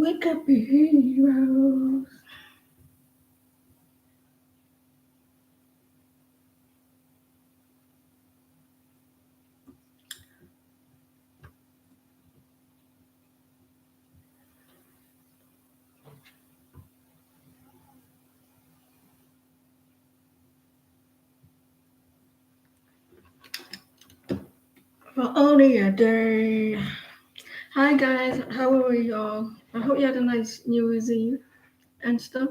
Wake up, heroes. For only a day. Hi guys, how are y'all? I hope you had a nice New Year's Eve and stuff.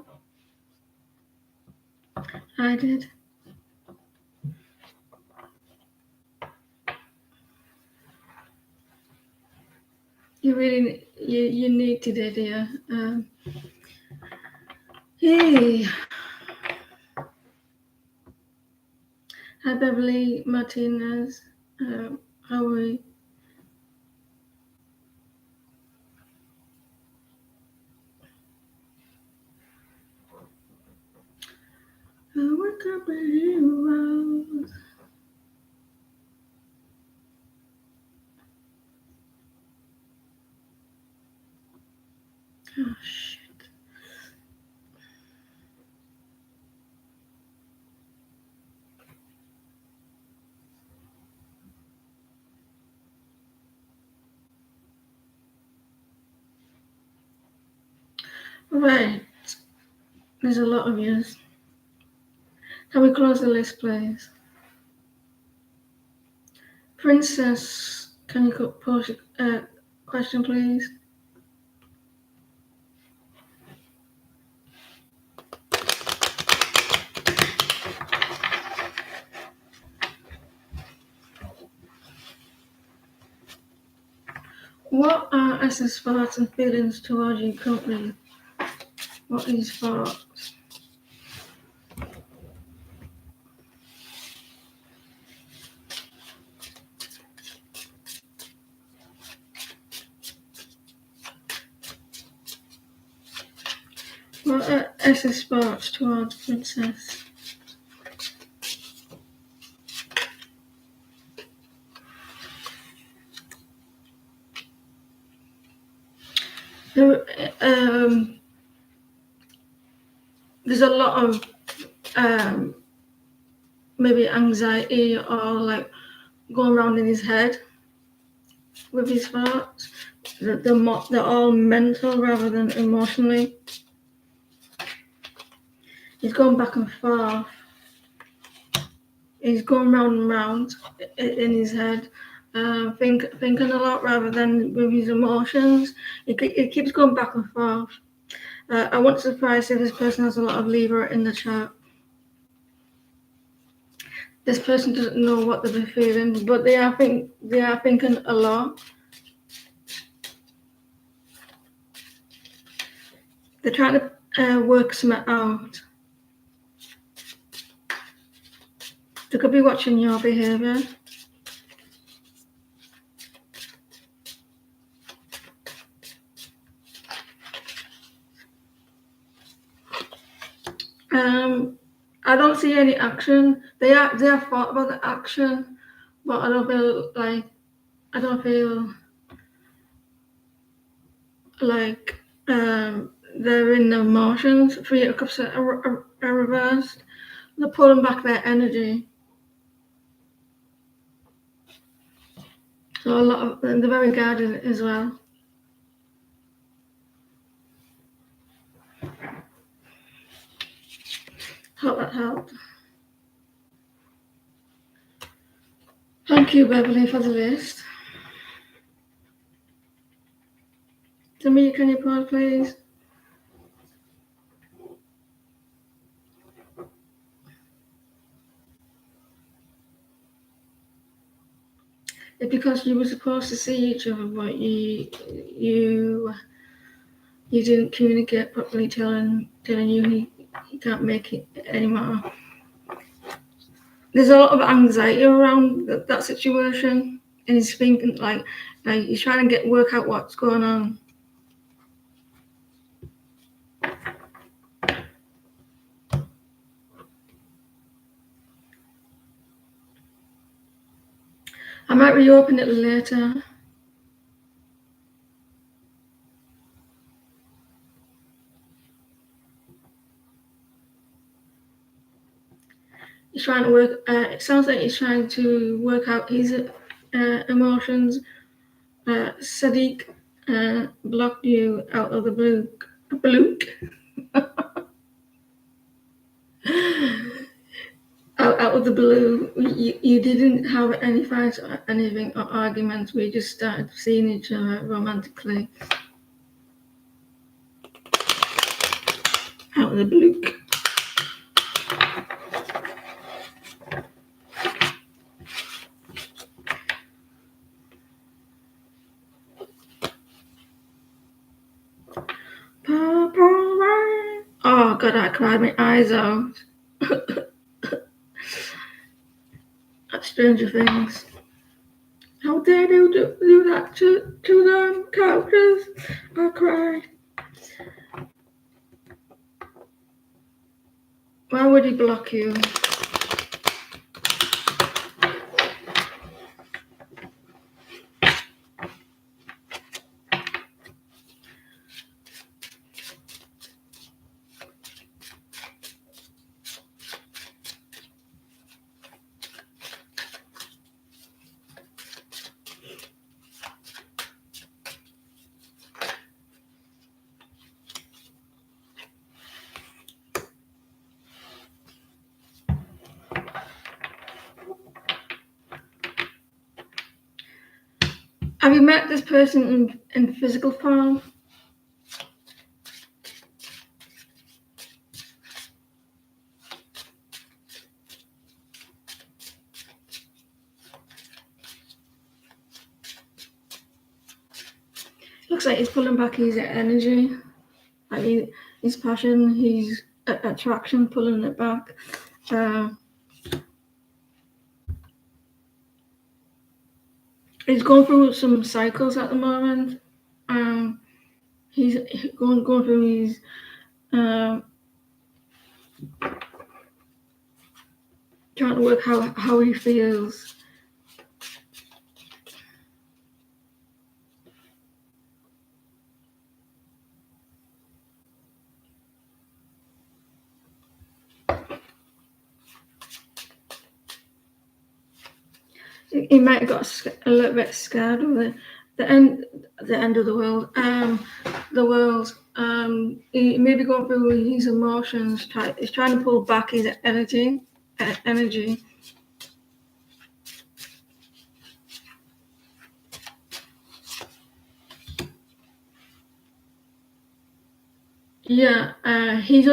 I did. You really you needed it, yeah. Hey, hi Beverly Martinez. How are you? Wake up, heroes. Oh shit. Right, there's a lot of yous. Can we close the list, please? Princess, can you pose a question, please? What are S's thoughts and feelings towards your company? What is thoughts? What are S's thoughts towards Princess? There, there's a lot of maybe anxiety or like going around in his head with his thoughts. They're all mental rather than emotionally. He's going back and forth. He's going round and round in his head, thinking a lot rather than with his emotions. He keeps going back and forth. I wouldn't surprise if this person has a lot of Libra in the chart. This person doesn't know what they're feeling, but they are thinking a lot. They're trying to work something out. They could be watching your behaviour. I don't see any action. They have thought about the action, but I don't feel like they're in the emotions. 3 of Cups are reversed. They're pulling back their energy. So a lot of they're very guarded as well. Hope that helped. Thank you, Beverly, for the list. Tamia, can you pause, please? It's because you were supposed to see each other, but you didn't communicate properly, telling you he can't make it anymore. There's a lot of anxiety around that situation, and he's thinking like he's trying to work out what's going on. I might reopen it later. he's trying to work. It sounds like he's trying to work out his emotions. Sadiq blocked you out of the blue. Out of the blue. You didn't have any fights or anything or arguments. We just started seeing each other romantically. Out of the blue. Purple rain. Oh God, I cried my eyes out. At Stranger Things. How dare you do that to them characters? I cried. Why would he block you? Have you met this person in physical form? Looks like he's pulling back his energy, like his passion, his attraction, pulling it back. He's going through some cycles at the moment. He's going through his trying to work how he feels. He might have got a little bit scared of the end of the world. The world. He may be going through his emotions. He's trying to pull back his energy. Yeah, he's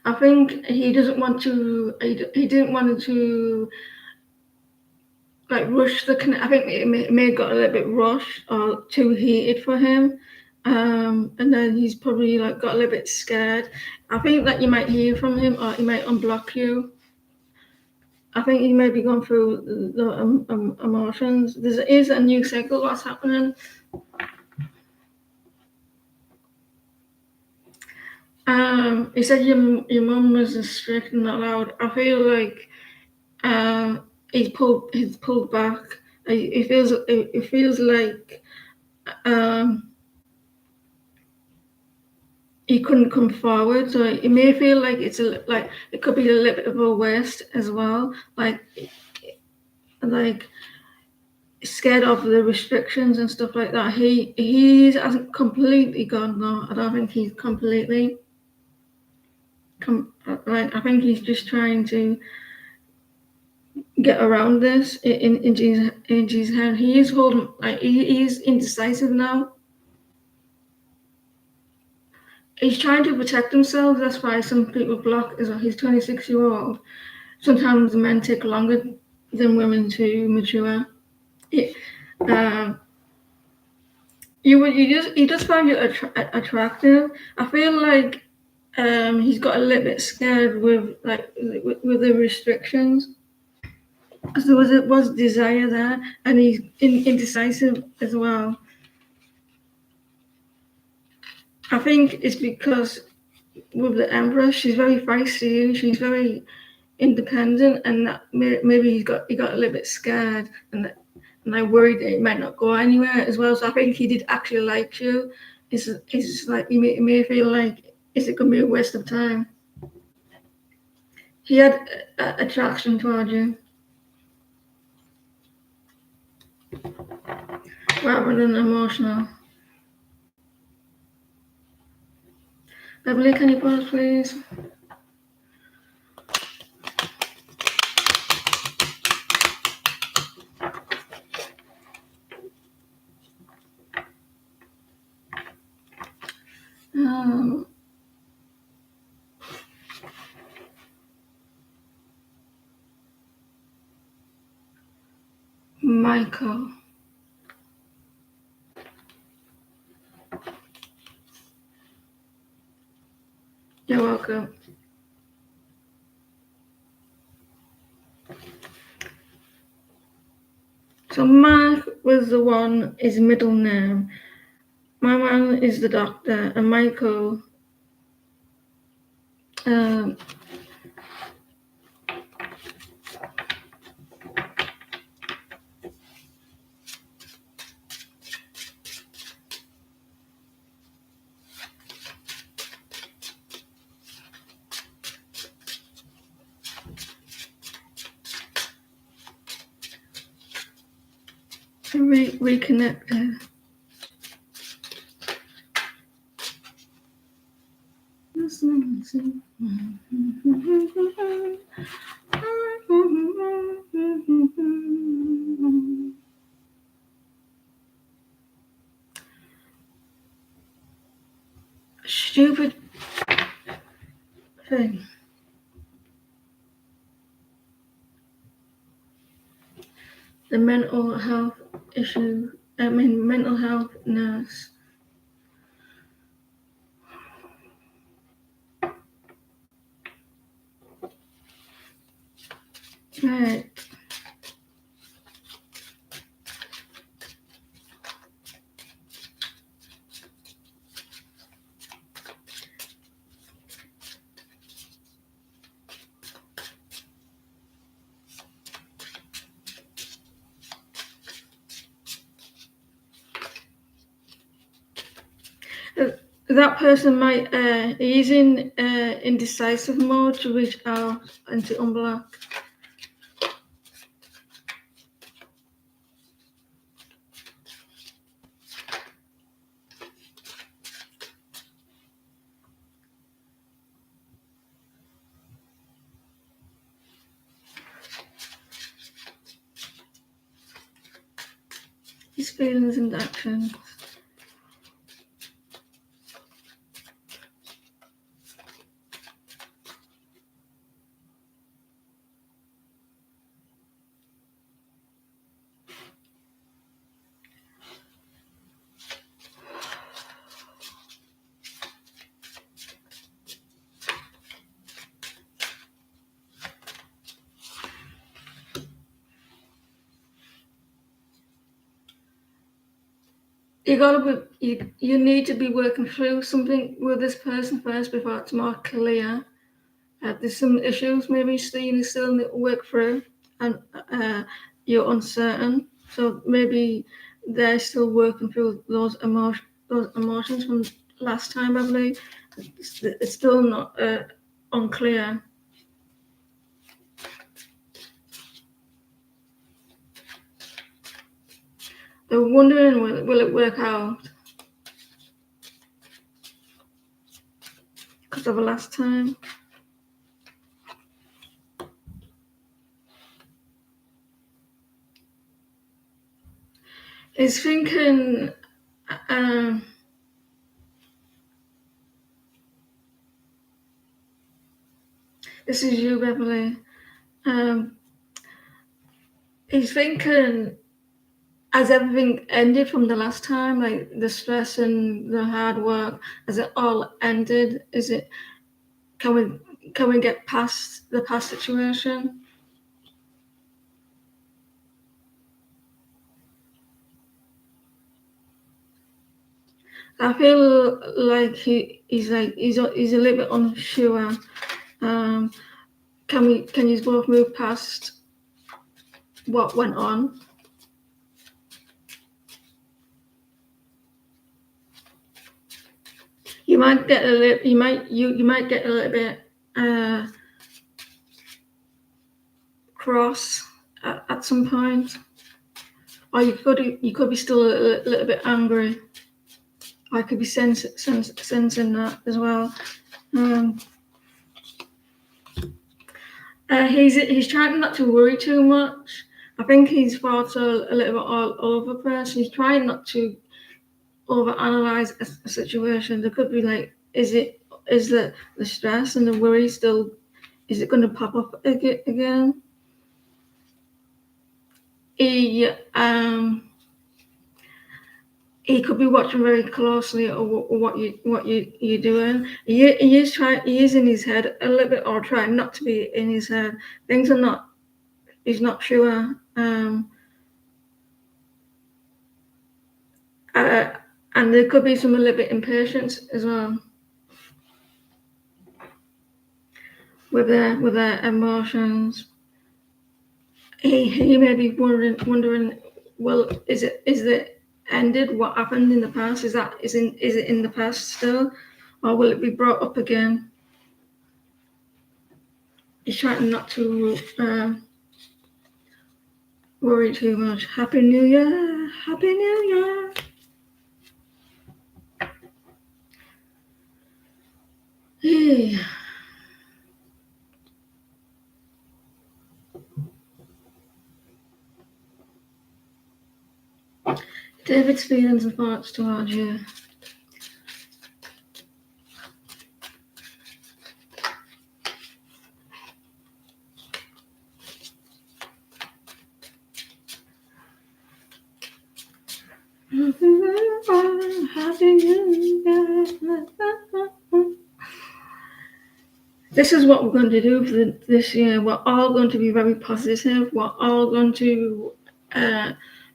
I think he doesn't want to. He didn't want to like rush the. I think it may have got a little bit rushed or too heated for him. And then he's probably like got a little bit scared. I think that you might hear from him or he might unblock you. I think he may be going through the emotions. There is a new cycle that's happening. He said your mum wasn't strict and not loud. I feel like he's pulled back. It feels like he couldn't come forward. So it may feel like like it could be a little bit of a waste as well. Like scared of the restrictions and stuff like that. He hasn't completely gone though. I don't think he's completely I think he's just trying to get around this in his head. He is holding he is indecisive now. He's trying to protect himself. That's why some people block as well. He's 26-year-old. Sometimes men take longer than women to mature. He just find you attractive. I feel like he's got a little bit scared with the restrictions. Because there was desire there, and he's indecisive as well. I think it's because with the Empress, she's very feisty and she's very independent, and that maybe he got a little bit scared, and I worried that it might not go anywhere as well. So I think he did actually like you. It's like he may feel like, is it going to be a waste of time? he had attraction toward you rather than emotional. Beverly, can you pause, please? Michael. You're welcome. So Mark was the one, his middle name. My man is the doctor, and Michael reconnected. Stupid thing. The mental health mental health nurse. Right. That person might he's in indecisive mode to reach out and to unblock. His feelings and actions. You need to be working through something with this person first before it's more clear. There's some issues maybe you still need to work through, and you're uncertain. So maybe they're still working through those emotions from last time. I believe it's still not unclear. They're wondering will it work out because of the last time. He's thinking. This is you, Beverly. He's thinking, has everything ended from the last time? Like the stress and the hard work, has it all ended? Can we get past the past situation? I feel like he's a little bit unsure. Can you both move past what went on? You might get a little bit cross at some point, or you could be still a little bit angry. I could be sensing that as well. He's trying not to worry too much. I think his thoughts are a little bit all over the place. He's trying not to overanalyze a situation. There could be like, is the stress and the worry still? Is it going to pop up again? He could be watching very closely or what you're doing. He is in his head a little bit, or trying not to be in his head. Things are not. He's not sure. And there could be some a little bit impatience as well with their emotions. He may be wondering, well, is it ended? What happened in the past? Is it in the past still, or will it be brought up again? He's trying not to worry too much. Happy New Year! Happy New Year! Hey. David's feelings and thoughts towards you. This is what we're going to do for this year. We're all going to be very positive. We're all going to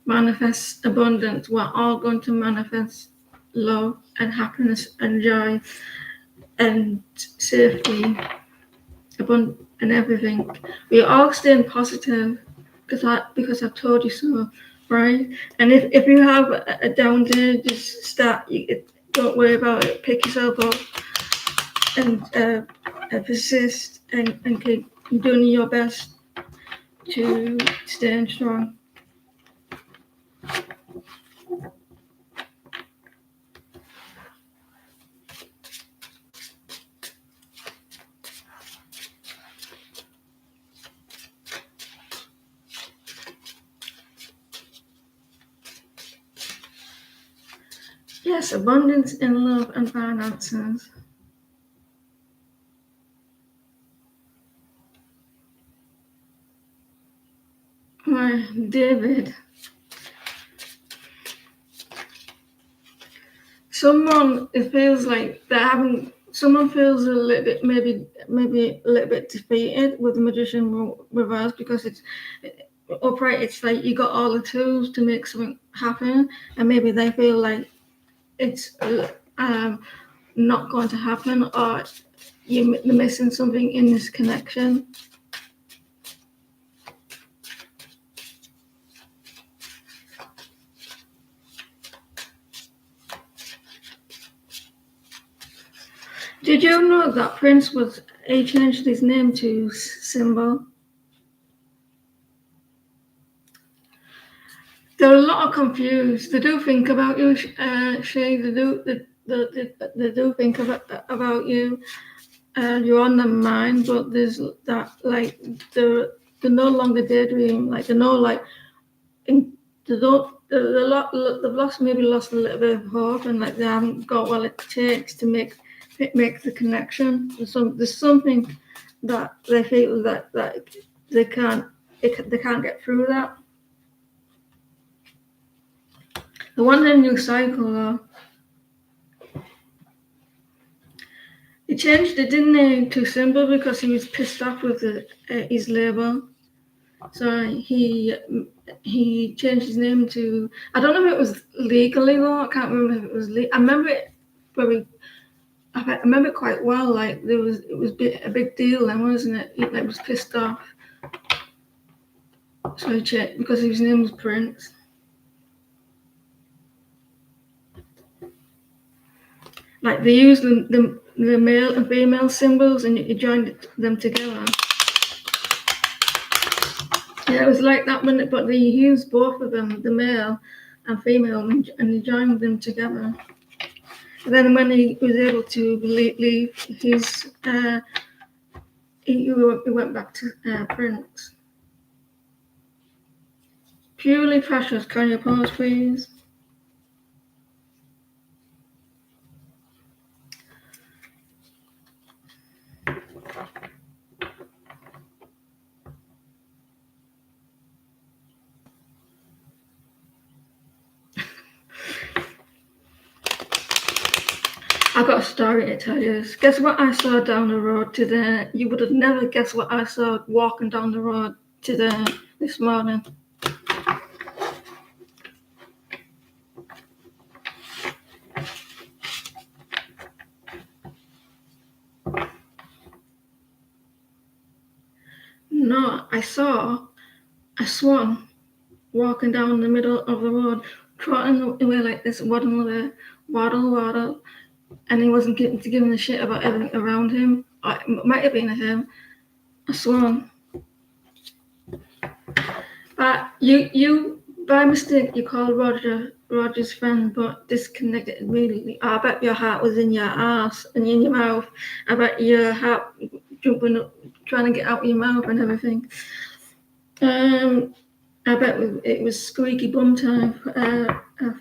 manifest abundance. We're all going to manifest love and happiness and joy and safety, and everything. We're all staying positive because I've told you so, right? And if you have a down day, just start. Don't worry about it. Pick yourself up and persist and keep doing your best to stay strong. Yes, abundance in love and finances. Why, David. Someone, it feels like someone feels a little bit, maybe a little bit defeated with the Magician reverse, because it's upright. It's like you got all the tools to make something happen, and maybe they feel like it's not going to happen, or you're missing something in this connection. Did you know that Prince he changed his name to Symbol? They're a lot of confused. They do think about you, Shay. They do think about you. You're on their mind, but there's that, like, they're no longer daydream. Like, they know, like, they've lost a little bit of hope, and like they haven't got what it takes to make the connection. There's something that they feel that they can't get through that. The one in a new cycle, though. He changed it, didn't he, to Symbol because he was pissed off with his label. So he changed his name to, I don't know if it was legally though. I can't remember if it was legal. I remember it quite well. Like it was a big deal then, wasn't it? He was pissed off. So he changed because his name was Prince. Like they used the male and female symbols, and you joined them together. Yeah, it was like that when, but they used both of them, the male and female, and they joined them together. And then when he was able to leave his, he went back to Prince. Purely precious. Can you pause, please? I've got a story to tell you. Guess what I saw down the road today? You would have never guessed what I saw walking down the road today, this morning. No, I saw a swan walking down the middle of the road, trotting away like this, waddle away, waddle, and he wasn't giving a shit about everything around him. It might have been him, a swan. But you by mistake you called Roger's friend, but disconnected immediately. I bet your heart was in your ass and in your mouth. I bet your heart jumping up, trying to get out of your mouth and everything. I bet it was squeaky bum time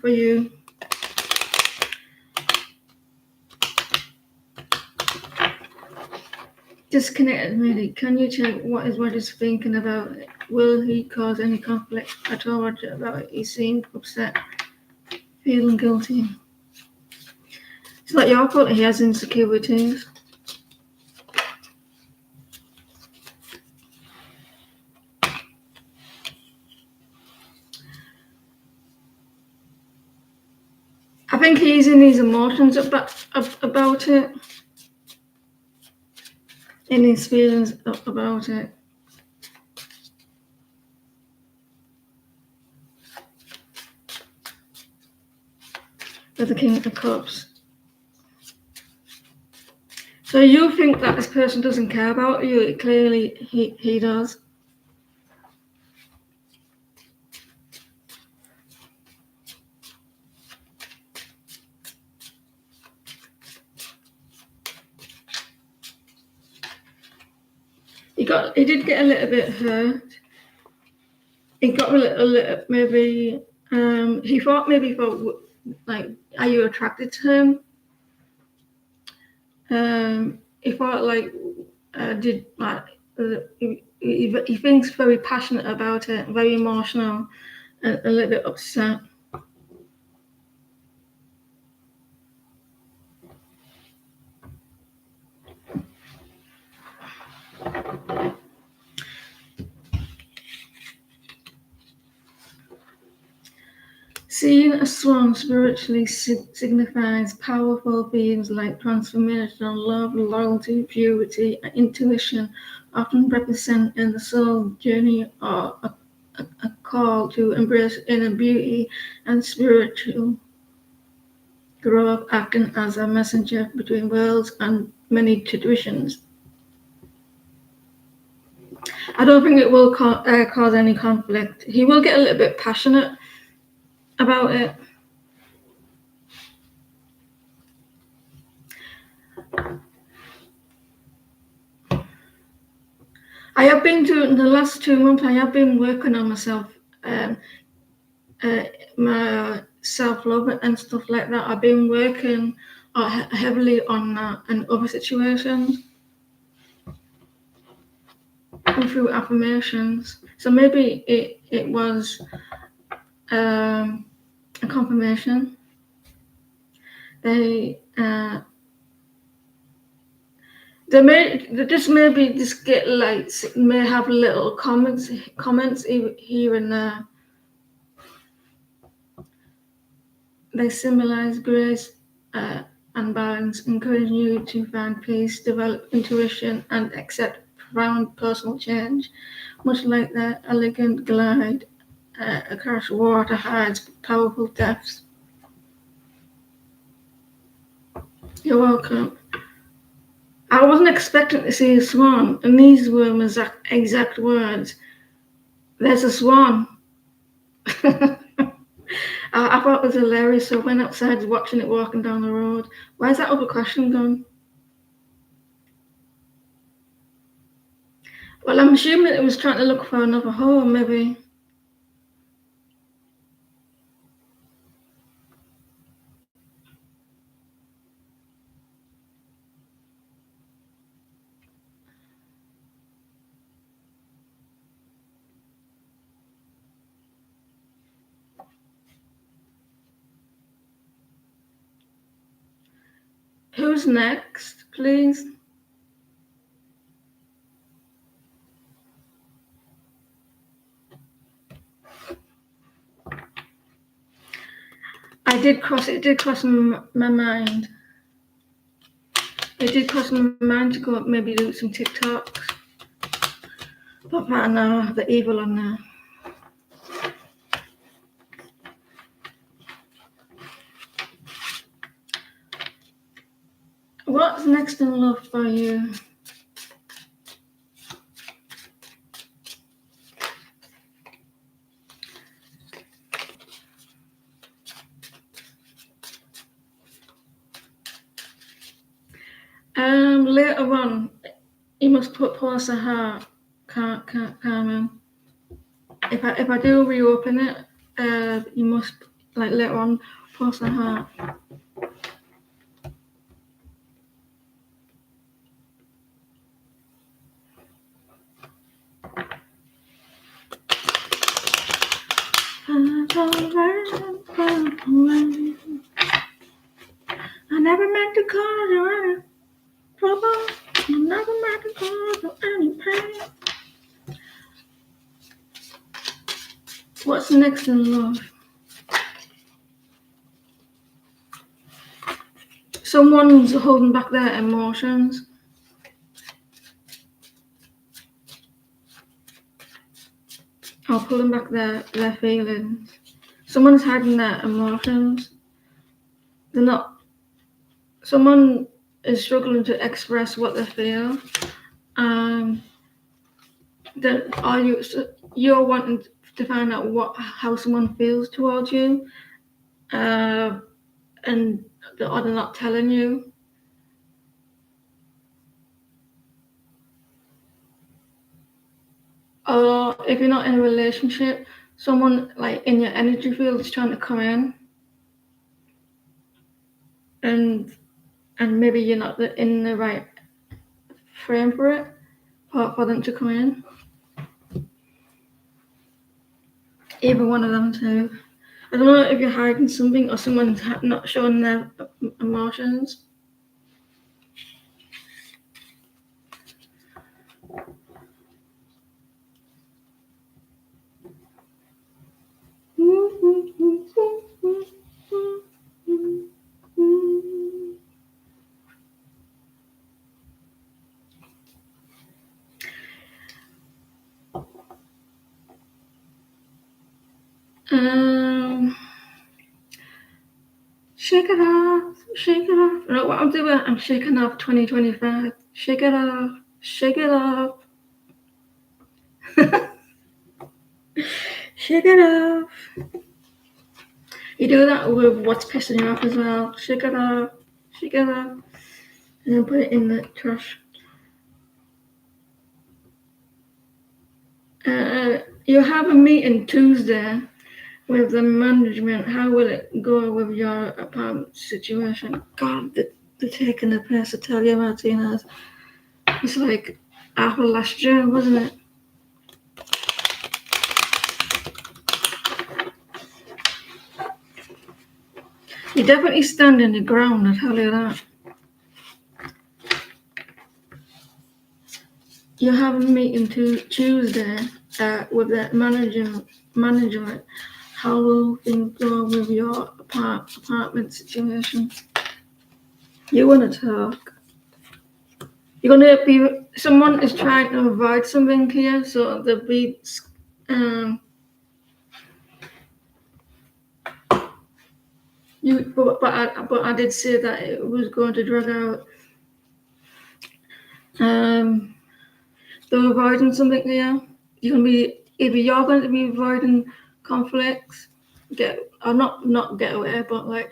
for you. Disconnected really. Can you check what is Roger's thinking about it? Will he cause any conflict? I told Roger about it. He seemed upset, feeling guilty. It's not your fault he has insecurities. I think he's in his emotions about it, in his feelings about it. With the King of Cups. So you think that this person doesn't care about you? Clearly he does. He did get a little bit hurt. He got a little maybe. He thought like, are you attracted to him? He thought like, he thinks very passionate about it, very emotional, and a little bit upset. Seeing a swan spiritually signifies powerful themes like transformation, love, loyalty, purity, and intuition, often represent in the soul journey or a call to embrace inner beauty and spiritual growth, acting as a messenger between worlds and many traditions. I don't think it will cause any conflict. He will get a little bit passionate about it. I have been in the last 2 months. I have been working on myself, my self-love and stuff like that. I've been working heavily on that and other situations and through affirmations. So maybe it was a confirmation. They just maybe just get like, may have little comments here and there. They symbolize grace and balance, encouraging you to find peace, develop intuition, and accept profound personal change, much like the elegant glide across water hides powerful depths. You're welcome. I wasn't expecting to see a swan, and these were my exact words. There's a swan. I thought it was hilarious, so I went outside watching it walking down the road. Where's that other question gone? Well, I'm assuming it was trying to look for another home, maybe. Who's next, please? It did cross my mind. It did cross my mind to go up, maybe do some TikToks. But right now, I have the evil on there. What's next in love for you? Later on, you must post a heart, Carmen. If I do reopen it, you must, like, later on post a heart. I never meant to cause you any trouble. I never meant to cause you any pain. What's next in love? Someone's holding back their emotions. Or pulling back their feelings. Someone's hiding their emotions. Someone is struggling to express what they feel. Then you're wanting to find out how someone feels towards you, and they're not telling you. Or if you're not in a relationship, someone like in your energy field is trying to come in, and maybe you're not in the right frame for it, for them to come in. Either one of them two. I don't know if you're hiding something or someone's not showing their emotions. Shake it off, shake it off. You know what I'm doing? I'm shaking off 2025. Shake it off, shake it off. Shake it off. You do that with what's pissing you off as well. Shake it off, and then put it in the trash. You have a meeting Tuesday with the management. How will it go with your apartment situation? God, they're taking the piss, I tell you, Martinez. It's like Apple last year, wasn't it? You definitely stand in the ground, I tell you that. You have a meeting Tuesday with the management. How will things go with your apartment situation? You want to talk. You're going to be, someone is trying to avoid something here, so they'll be, but I did say that it was going to drag out. They're avoiding something here. You're going to be either you're going to be avoiding conflicts, not get away, but like,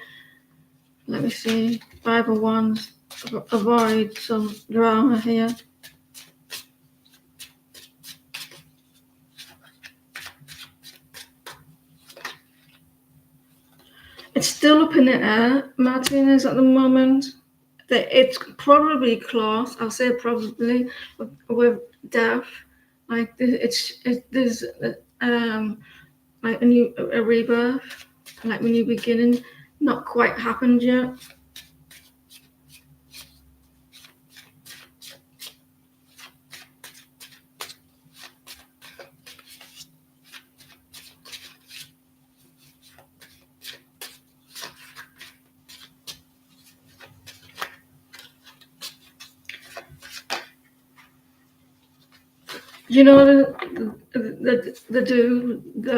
let me see, 5 of Wands, avoid some drama here. It's still up in the air, Martinez, at the moment. It's probably close. I'll say probably with death. Like there's like a rebirth, like a new beginning, not quite happened yet. You know the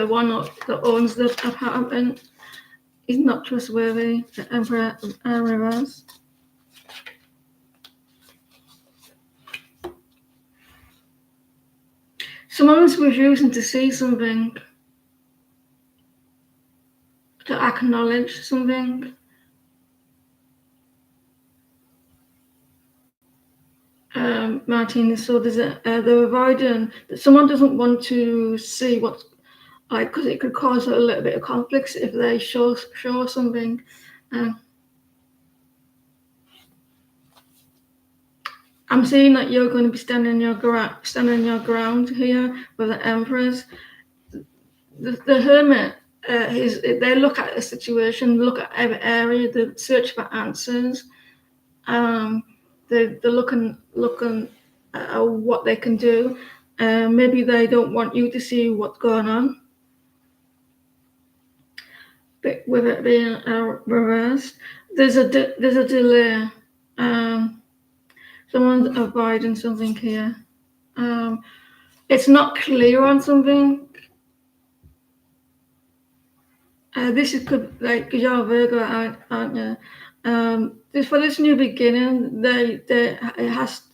one that owns the apartment, is not trustworthy. The Emperor reverse. Someone's refusing to see something, to acknowledge something. Martinez, so there's they're avoiding, someone doesn't want to see what's like, because it could cause a little bit of conflicts if they show something. I'm seeing that you're going to be standing your ground here with the Empress. The Hermit, they look at a situation, look at every area, they search for answers. They're looking at what they can do. Maybe they don't want you to see what's going on. But with it being reversed, there's a delay. Someone's avoiding something here. It's not clear on something. This could, like, because you're a Virgo, aren't you? For this new beginning,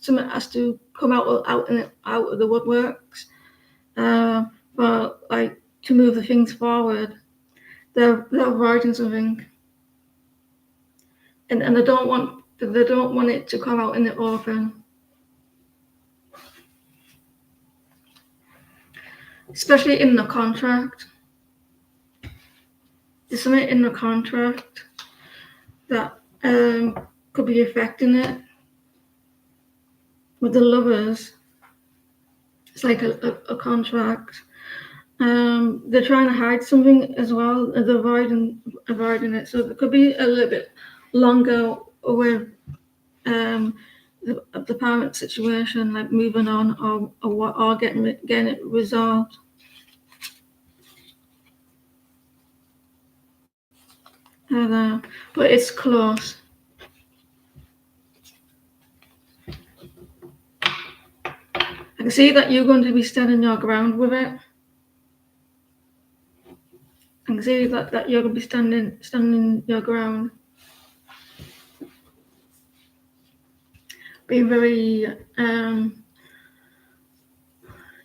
something has to come out of the woodworks. But like, to move the things forward, they're avoiding something, and they don't want it to come out in the open. Especially in the contract. There's something in the contract that could be affecting it. With the Lovers, it's like a contract. They're trying to hide something as well. They're avoiding it. So it could be a little bit longer with the parent situation, like moving on or getting it resolved. But it's close. I can see that you're going to be standing your ground with it. I can see that you're going to be standing your ground. Being very,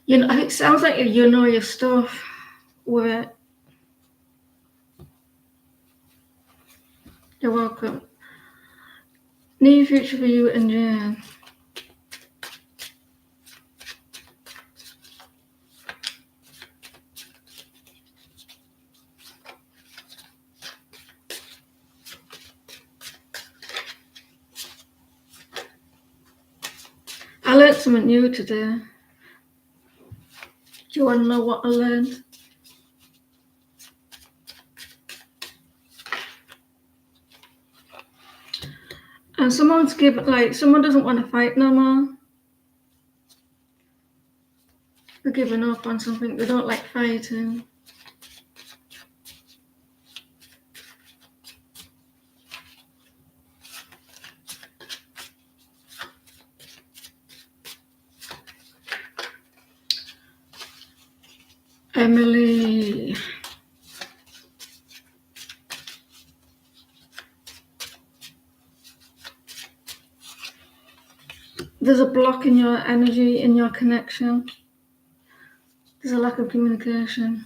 it sounds like you know your stuff with it. You're welcome. New future for you and Jan. I learned something new today. Do you want to know what I learned? And someone doesn't want to fight no more. They're giving up on something. They don't like fighting. Emily. There's a block in your energy, in your connection. There's a lack of communication.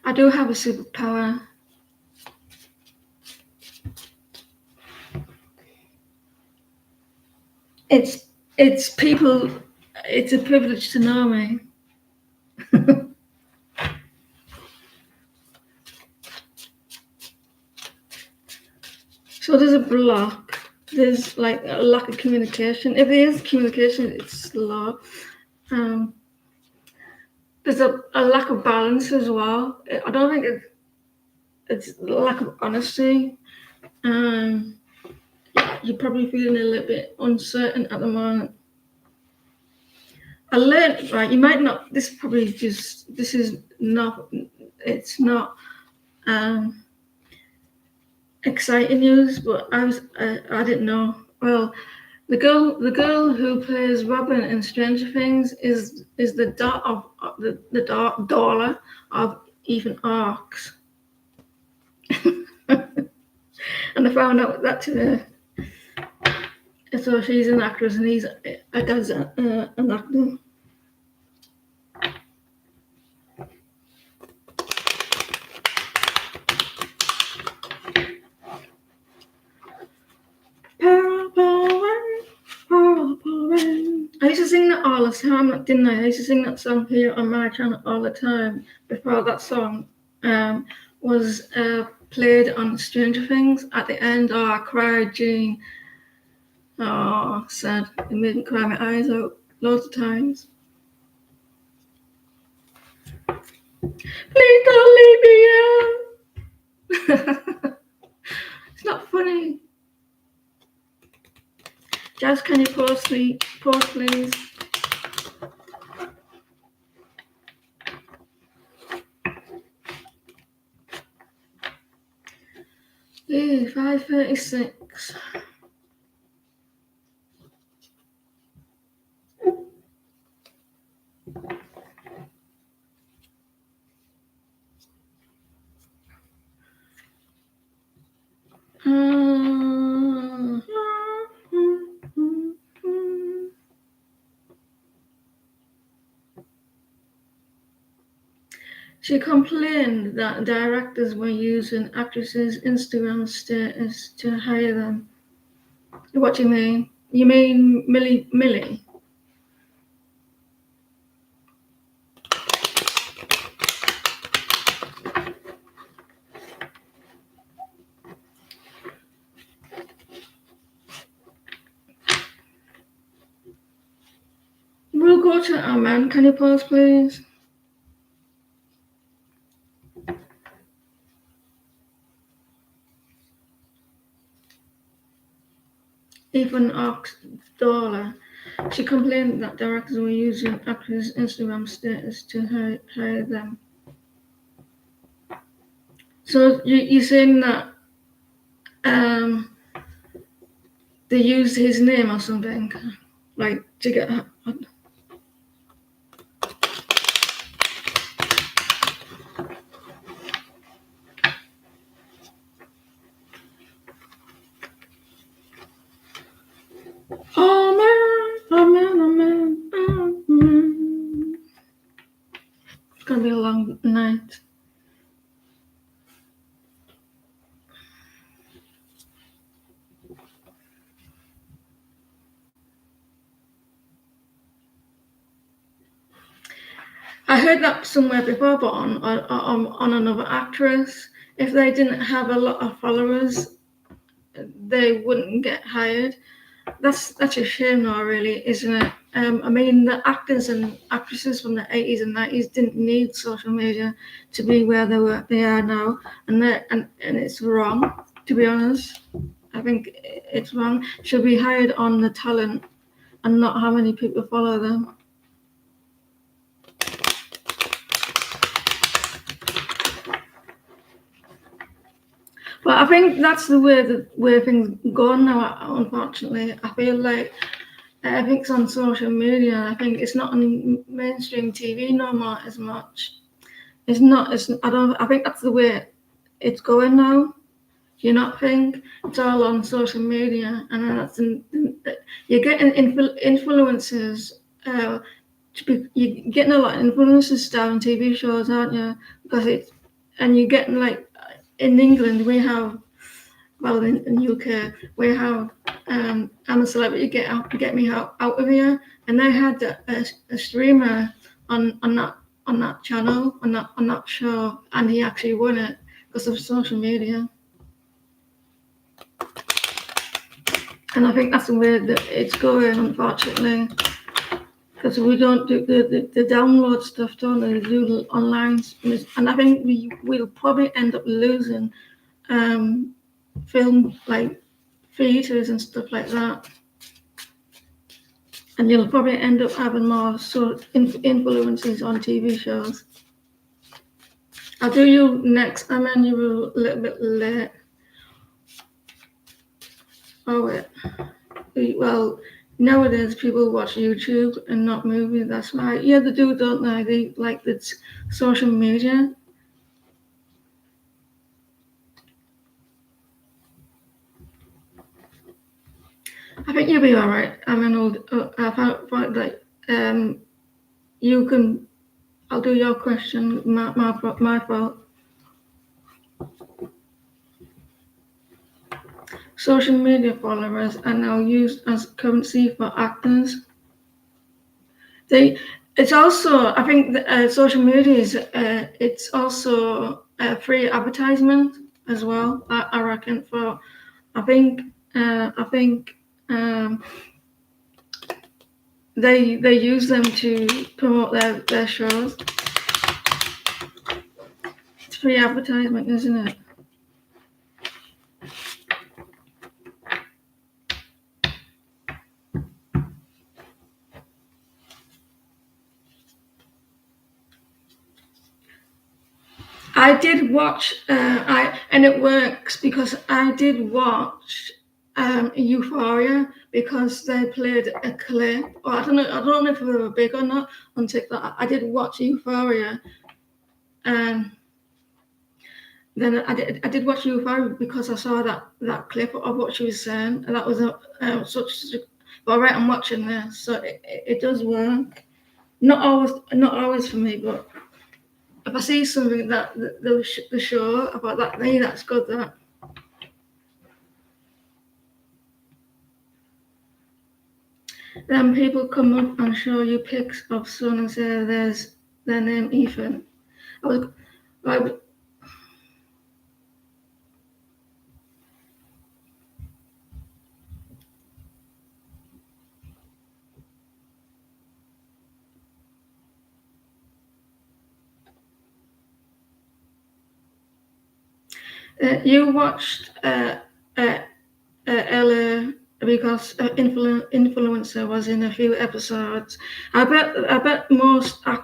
I do have a superpower. It's people. It's a privilege to know me. So there's a block. There's like a lack of communication. If there is communication, it's slow. There's a lack of balance as well. I don't think it's lack of honesty. You're probably feeling a little bit uncertain at the moment. I learned, right, you might not, this is not, it's not exciting news, but I didn't know. Well, the girl who plays Robin in Stranger Things is the daughter of Ethan Hawke's. And I found out that today. So she's an actress and he's an actor. I used to sing that all the time, didn't I? I used to sing that song here on my channel all the time before that song was played on Stranger Things. At the end, oh, I cried, Jean. Oh, sad. It made me cry my eyes out loads of times. Please don't leave me here. It's not funny. Jazz, can you pause, please? Yeah, 5:36. She complained that directors were using actresses' Instagram status to hire them. What do you mean? You mean Millie? We'll go to Aman. Can you pause, please? Ethan Hawke's daughter. She complained that directors were using actors' Instagram status to hire them. So you're saying that they used his name or something, like to get. Oh man. It's gonna be a long night. I heard that somewhere before, but on another actress. If they didn't have a lot of followers, they wouldn't get hired. That's a shame, though, really, isn't it? I mean, the actors and actresses from the 80s and 90s didn't need social media to be where they are now, and it's wrong. To be honest, I think it's wrong. Should be hired on the talent and not how many people follow them. But I think that's the way things go now. Unfortunately, I feel like everything's on social media. I think it's not on mainstream TV no more as much. It's not. I think that's the way it's going now. Do you not think it's all on social media, and you're getting influencers you're getting a lot of influences starring TV shows, aren't you? Because and you're getting like in England we have, well, in UK we have I'm a Celebrity, get me out of here, and they had a streamer on that channel, on that show, and he actually won it because of social media. And I think that's the way that it's going, unfortunately, because we don't do the download stuff, don't we? We do online, and I think we'll probably end up losing film like theatres and stuff like that. And you'll probably end up having more influences on TV shows. I'll do you next. I mean, you were a little bit late. Oh, wait. Well, nowadays people watch YouTube and not movies. That's why. Yeah, they do, don't they? They like it's social media. I think you'll be all right. I mean, I found like you can. I'll do your question. My fault. Social media followers are now used as currency for actors. It's also, I think, social media is. It's also free advertisement as well. I reckon for. I think. They use them to promote their shows. It's free advertisement, isn't it? I did watch. And it works because I did watch Euphoria because they played a clip. Or I don't know if they were big or not on TikTok. I did watch Euphoria, and then I did watch Euphoria because I saw that clip of what she was saying, and that was such. All right, I'm watching this, so it does work. Not always for me, but if I see something that the show about that, hey, that's good. That. Then people come up and show you pics of someone and say there's their name Ethan. I was like, you watched Ella because influencer was in a few episodes. I bet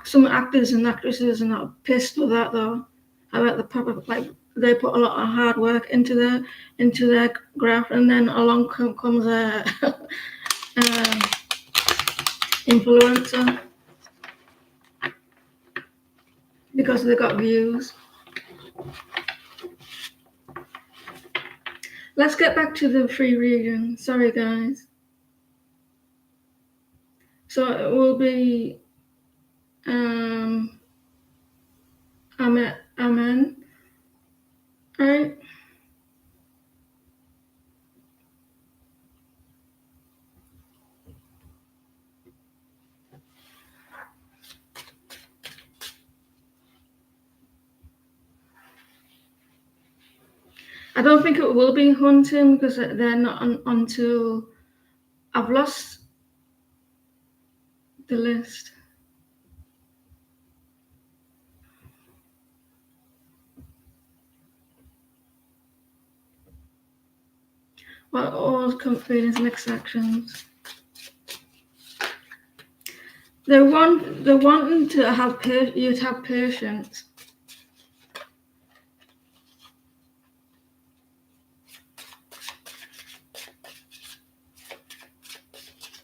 some actors and actresses are not pissed with that though. I bet they put a lot of hard work into their craft, and then along comes a influencer because they got views. Let's get back to the free reading. Sorry, guys. So it will be Amen. Right? I don't think it will be hunting because they're not until I've lost the list. Well, all completing next sections. They're wanting to have you to have patience.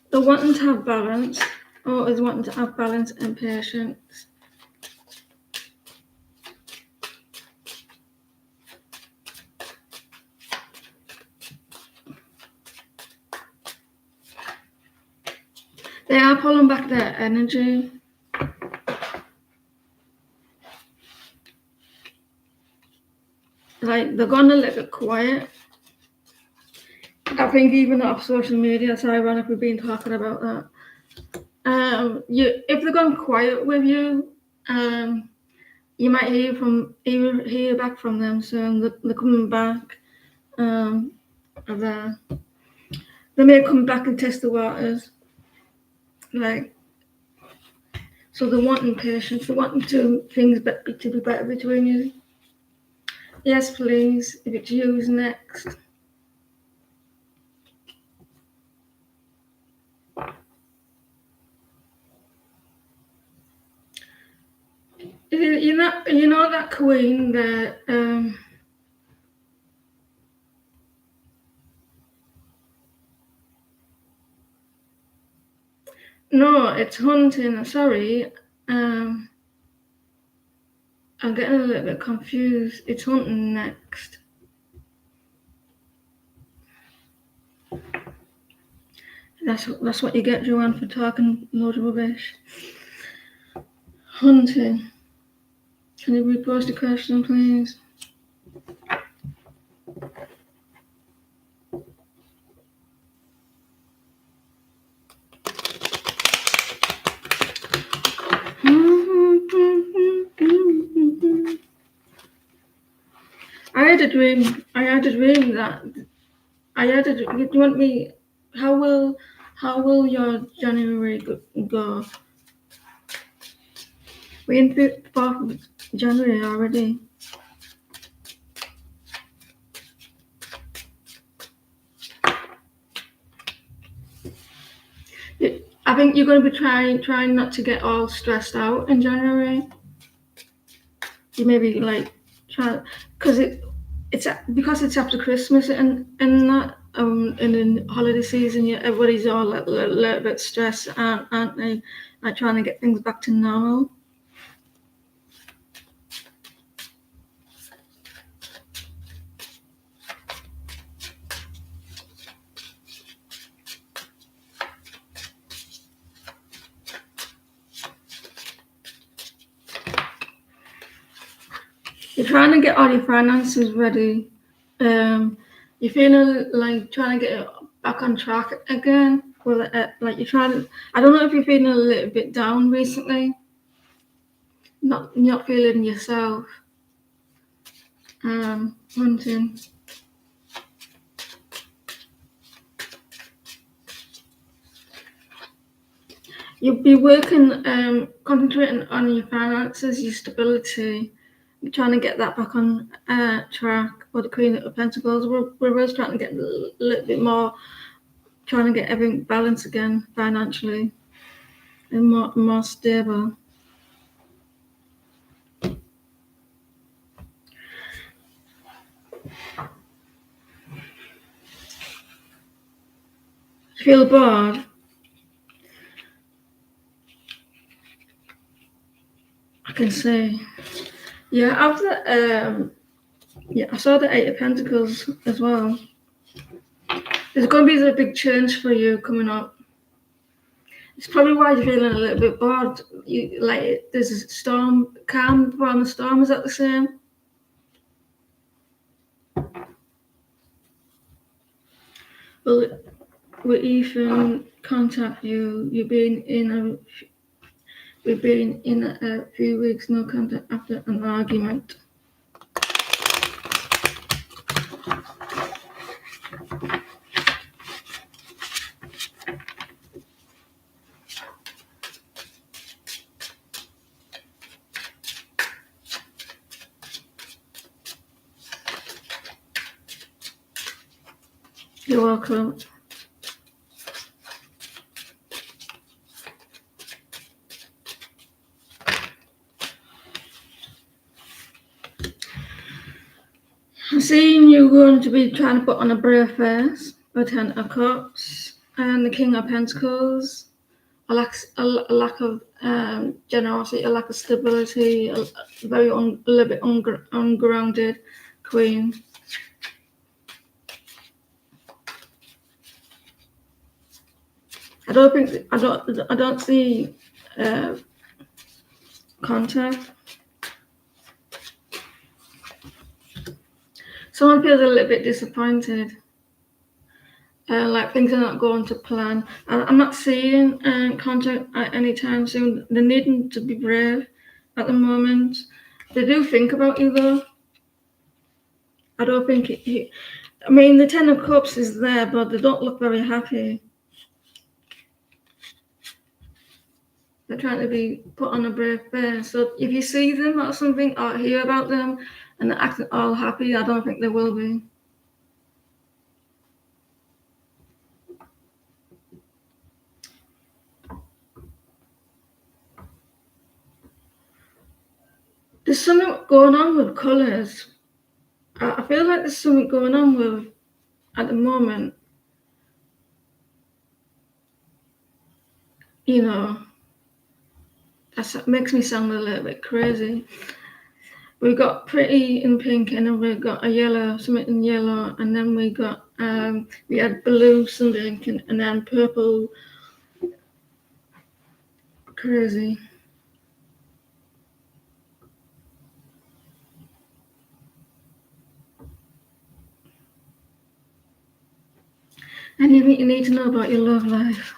They're wanting to have balance. Always wanting to have balance and patience. They are pulling back their energy. Like, they're gone a little bit quiet. I think even off social media, it's ironic we've been talking about that. If they're gone quiet with you, you might hear back from them soon. They're coming back. They may come back and test the waters. Like, so they're wanting patience. They're wanting things to be better between you. Yes, please. If it's you next. You know that queen that no, it's hunting. Sorry, I'm getting a little bit confused. It's hunting next. That's what you get, Joanne, for talking loads of rubbish. Hunting. Can you repost the question, please? I had a dream that do you want me? How will your January go? We're in 4th of January already. I think you're going to be trying not to get all stressed out in January. You maybe like try because it's after Christmas and that and in holiday season, everybody's all a little bit stressed, aren't they? Like trying to get things back to normal. You're trying to get all your finances ready. You're feeling like trying to get it back on track again. Well, like you're trying. I don't know if you're feeling a little bit down recently. Not feeling yourself. Hunting. You'll be working, concentrating on your finances, your stability. You're trying to get that back on track. For the Queen of Pentacles, we're really trying to get a little bit more, trying to get everything balanced again financially and more stable. Feel bored? I can say, yeah. After I saw the Eight of Pentacles as well. There's going to be a big change for you coming up. It's probably why you're feeling a little bit bored. There's a storm, calm around the storm. Is that the same? Well, with Ethan contact you, we've been in a few weeks no contact after an argument. You're welcome. I'm seeing you're going to be trying to put on a brave face, a Ten of Cups, and the King of Pentacles. A lack of generosity, a lack of stability, a little bit ungrounded Queen. I don't see contact. Someone feels a little bit disappointed, like things are not going to plan. I'm not seeing contact at any time soon. They're needing to be brave at the moment. They do think about you though. I don't think I mean, the Ten of Cups is there, but they don't look very happy. They're trying to be put on a brave face. So if you see them or something or hear about them and they're acting all happy, I don't think they will be. There's something going on with colours. I feel like there's something going on with, at the moment, you know, that makes me sound a little bit crazy. We've got pretty in pink, and then we've got a yellow, something in yellow, and then we had blue, something, and then purple. Crazy. Anything you need to know about your love life?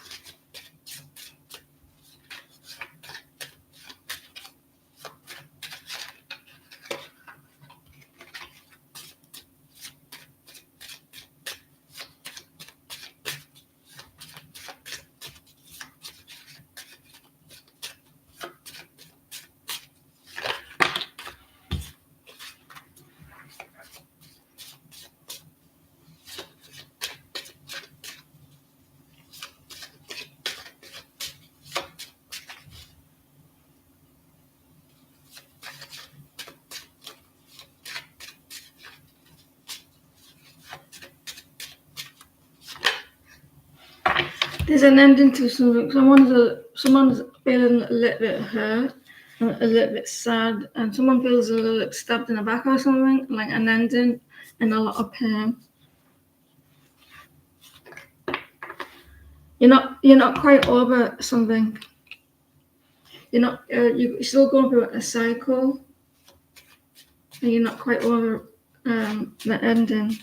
There's an ending to something. Someone's feeling a little bit hurt, and a little bit sad, and someone feels a little like stabbed in the back or something, like an ending and a lot of pain. You're not quite over something. You're still going through a cycle, and you're not quite over the ending.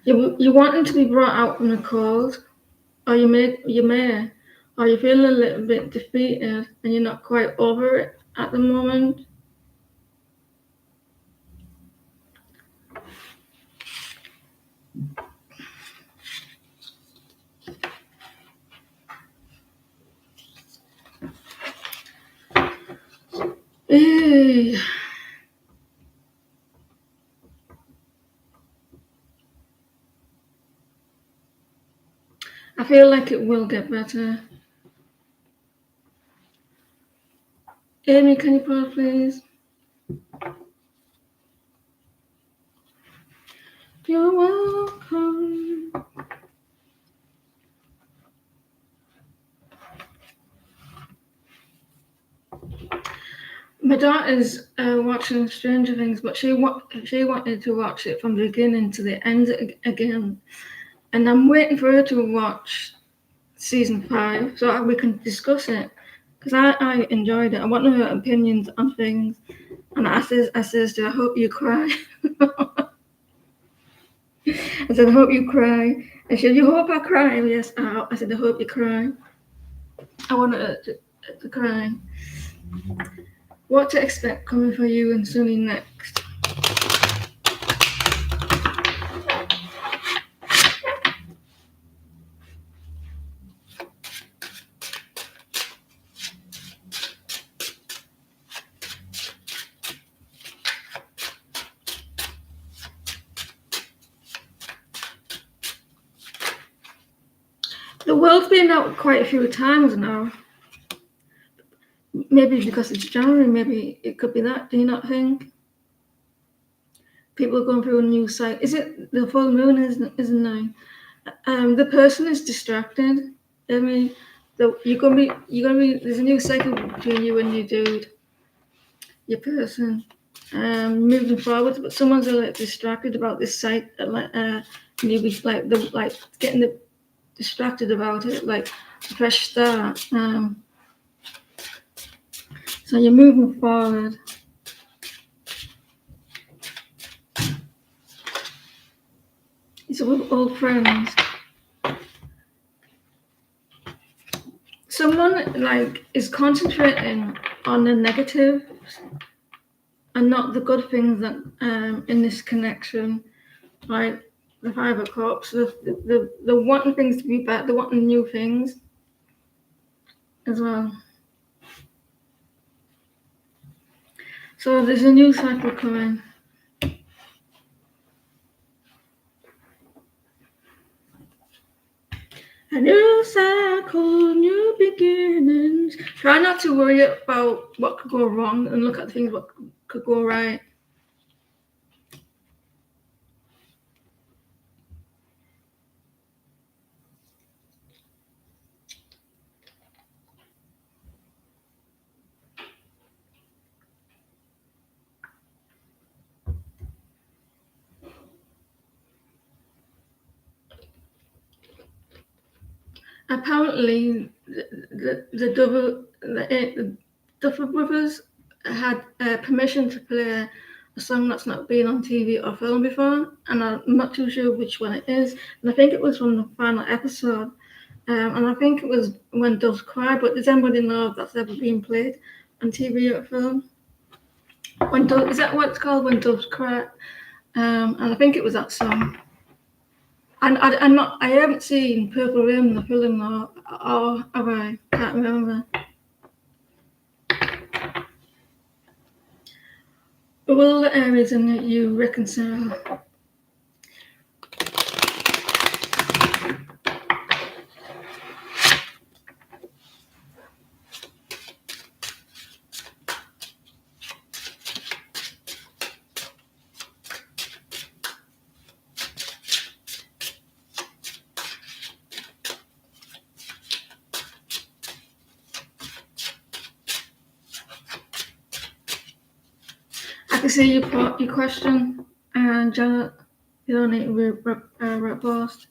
You wanting to be brought out from the cold, or you may, or you feel a little bit defeated, and you're not quite over it at the moment. Hey. I feel like it will get better. Amy, can you pause, please? You're welcome. My daughter's watching Stranger Things, but she wanted to watch it from the beginning to the end again, and I'm waiting for her to watch season 5 so we can discuss it, because I enjoyed it. I want her opinions on things, and I says to her, I hope you cry. I said, I hope you cry. And she said, you hope I cry? Yes, I said, I hope you cry. I want her to cry. What to expect coming for you and Sunny next? The world's been out quite a few times now. Maybe because it's January, maybe it could be that. Do you not think? People are going through a new cycle. Is it the full moon? Isn't now? The person is distracted. I mean, you're gonna be. There's a new cycle between you and your dude, your person. moving forward, but someone's a little distracted about this site, and you'll be like getting distracted about it, like a fresh start. So you're moving forward. It's with old friends. Someone like is concentrating on the negatives and not the good things that in this connection, like the Five of Cups. They're wanting things to be better. They're wanting new things as well. So there's a new cycle coming. A new cycle, new beginnings. Try not to worry about what could go wrong and look at things what could go right. Apparently, the Duffer Brothers had permission to play a song that's not been on TV or film before, and I'm not too sure which one it is. And I think it was from the final episode, and I think it was When Doves Cry. But does anybody know if that's ever been played on TV or film? Is that what it's called? When Doves Cry? And I think it was that song. And I haven't seen Purple Rain, the film, or have I? Can't remember. But will the areas in it you reconcile? I can see your question, and Janet, you don't need to be robust.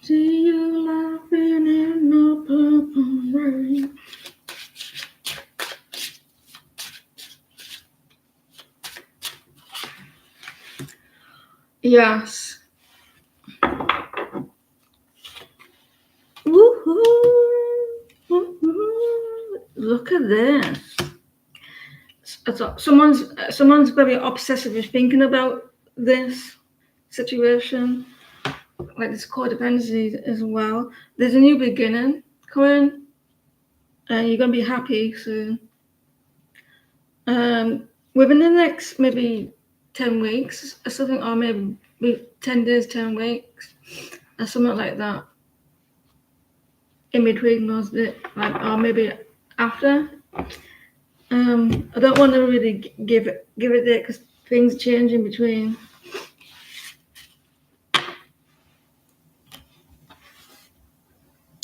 See you laughing in the purple rain. Yes. Woohoo! Woohoo! Look at this. So someone's very obsessive with thinking about this situation, like this codependency as well. There's a new beginning coming, and you're gonna be happy soon. Within the next maybe 10 weeks or something, or maybe 10 days, 10 weeks, or something like that. In between those bits, like, or maybe after. I don't want to really give it there because things change in between.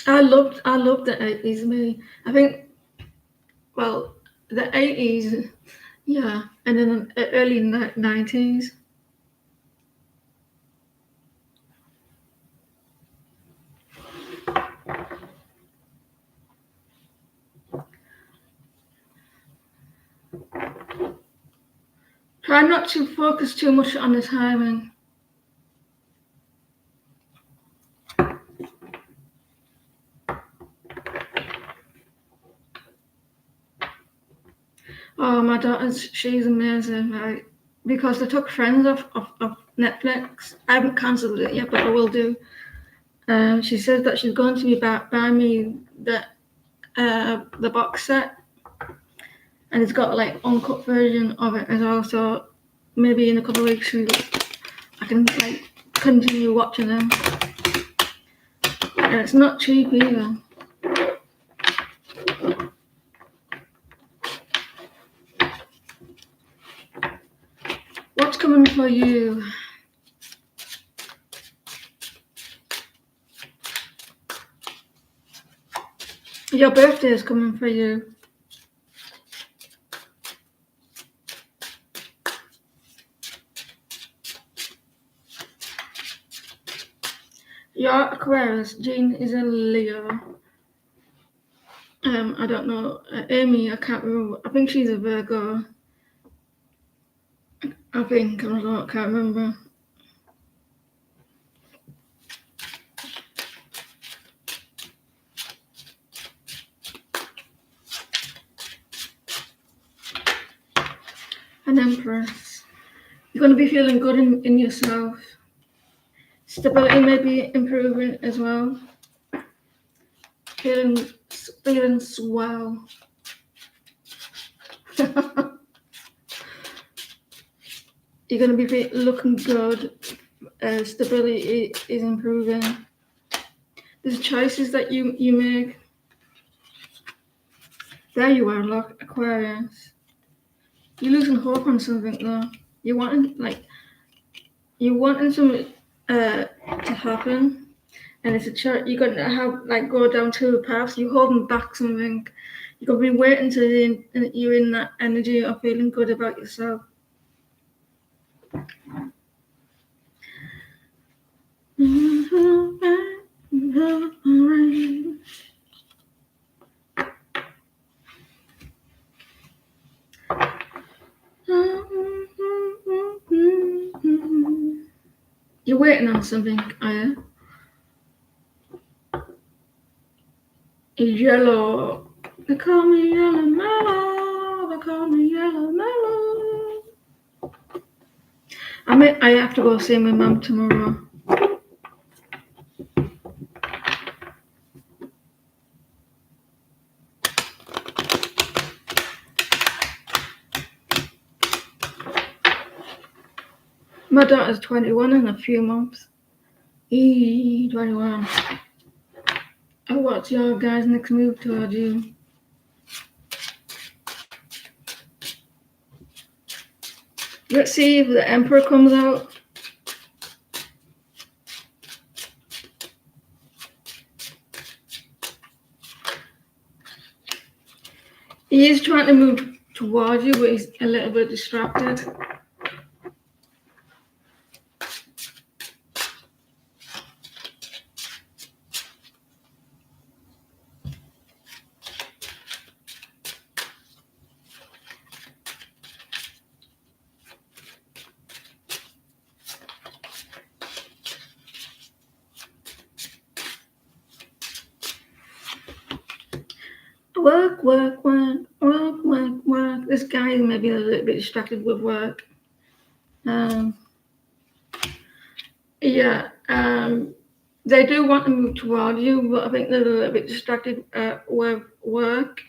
I loved the 80s. I think, well, the 80s, yeah, and then the early 90s. Try not to focus too much on the timing. Oh, my daughter, she's amazing, right? Because they took Friends off Netflix. I haven't cancelled it yet, but I will do. She says that she's going to be buy me the box set, and it's got like uncut version of it as well. So maybe in a couple of weeks I can like continue watching them. And it's not cheap either. What's coming for you? Your birthday is coming for you. Your Aquarius, Jean is a Leo. I don't know. Amy, I can't remember. I think she's a Virgo. I can't remember. An Empress. You're going to be feeling good in yourself. Stability may be improving as well. Feeling swell. You're going to be looking good. Stability is improving. There's choices that you make. There you are, look, Aquarius. You're losing hope on something though. You're wanting something to happen, and it's a chart. You're gonna have go down two paths. You're holding back something. You're gonna be waiting till you're in that energy of feeling good about yourself. You're waiting on something, are you? Yellow. They call me Yellow Mellow. They call me Yellow Mellow. I have to go see my mum tomorrow. My daughter's 21 in a few months. 21. And what's your guys' next move towards you? Let's see if the Emperor comes out. He is trying to move towards you, but he's a little bit distracted. Work. This guy may be a little bit distracted with work. They do want to move toward you, but I think they're a little bit distracted with work.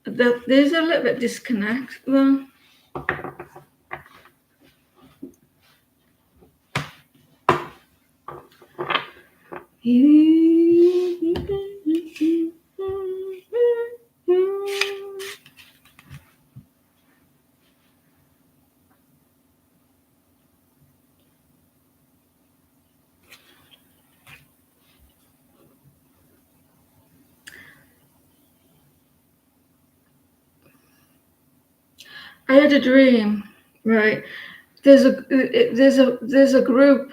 There's a little bit disconnect though. I had a dream, right? There's a group.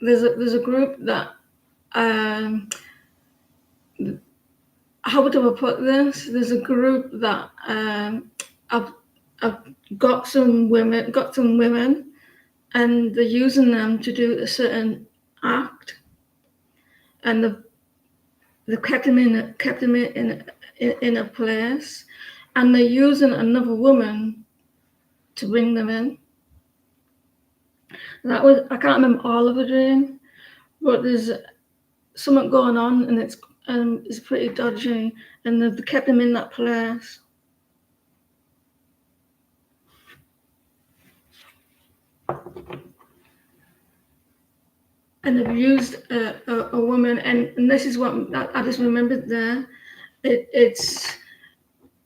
There's a group that how would I put this? There's a group that I've got some women, and they're using them to do a certain act, and they've kept them in a place, and they're using another woman to bring them in. I can't remember all of the dream, but there's something going on, and it's pretty dodgy, and they've kept them in that place. and abused a woman, and this is what I just remembered there. It's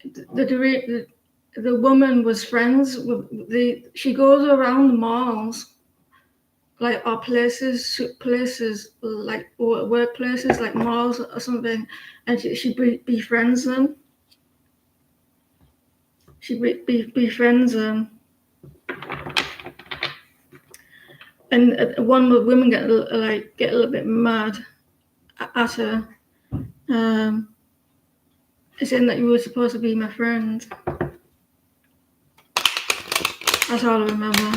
the woman was friends with she goes around the malls, like, or places like workplaces like malls or something, and she befriends them. She befriends them, and one of the women get a little bit mad at her, saying that you were supposed to be my friend. That's all I remember.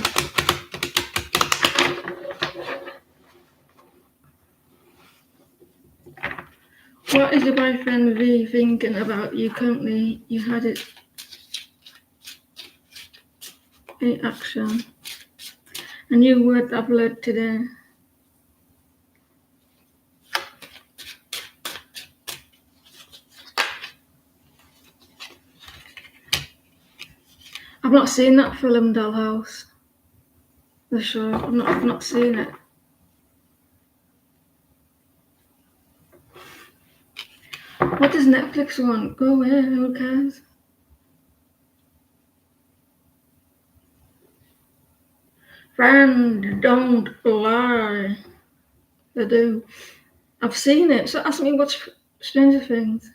What is your boyfriend V thinking about you currently? You had it in action. A new word I've learned today. I've not seen that film, Dollhouse. The show. I've not seen it. What does Netflix want? Go away, who cares? Friend, don't lie. They do. I've seen it, so ask me what's Stranger Things.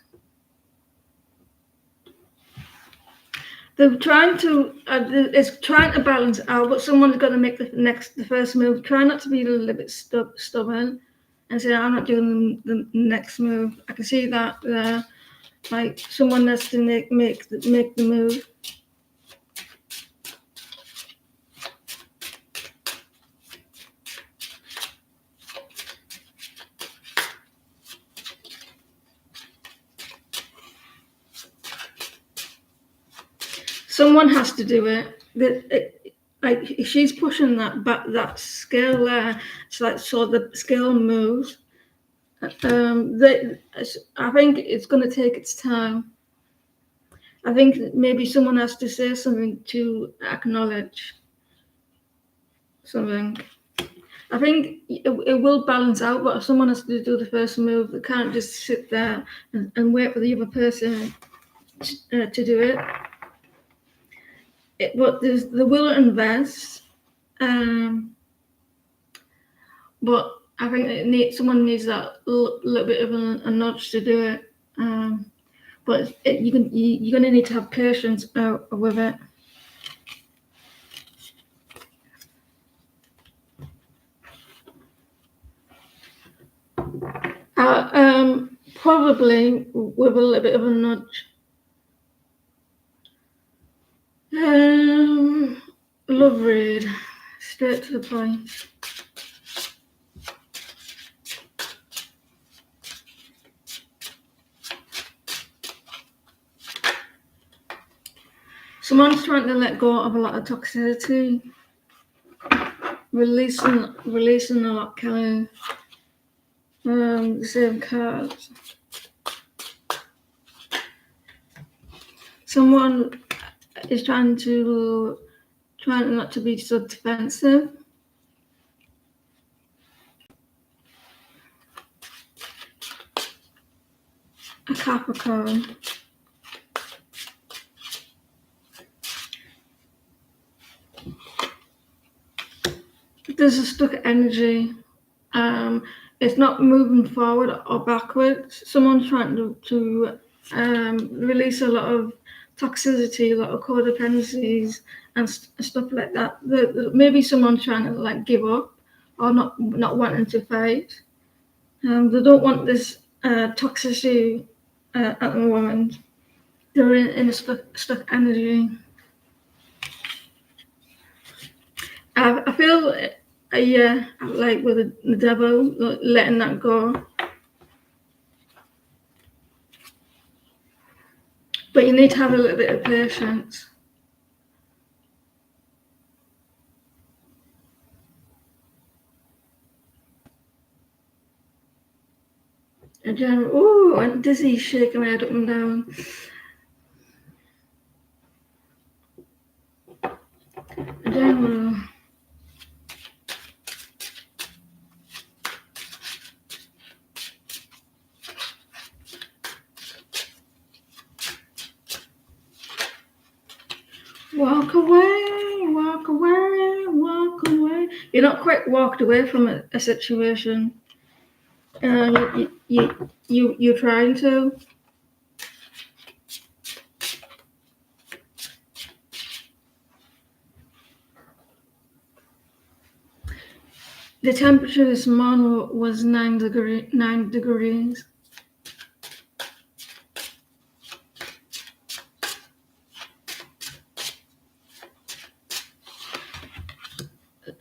They're trying to, it's trying to balance out, but someone's got to make the first move. Try not to be a little bit stubborn and say, I'm not doing the next move. I can see that there. Like, someone has to make the move. Someone has to do it. Like, she's pushing that scale there. It's like, so the scale moves. I think it's going to take its time. I think maybe someone has to say something to acknowledge something. I think it will balance out, but if someone has to do the first move, they can't just sit there and wait for the other person to do it. But there's the will invest, but I think someone needs that little bit of a nudge to do it. But you're going to need to have patience with it. Probably with a little bit of a nudge. Love read, straight to the point. Someone's trying to let go of a lot of toxicity, releasing a lot, kind of the same cards. Someone is trying not to be so defensive. A Capricorn. There's a stuck energy. It's not moving forward or backwards. Someone's trying to release a lot of toxicity, a lot of codependencies and stuff like that. Maybe someone's trying to like give up or not wanting to fight. They don't want this toxicity at the moment. They're in a stuck energy. I feel, yeah, like with the devil, letting that go. But you need to have a little bit of patience. And then, ooh, I'm dizzy, shaking my head up and down. And then, Walk away, walk away, walk away. You're not quite walked away from a situation. You're trying to. The temperature this morning was 9 degrees.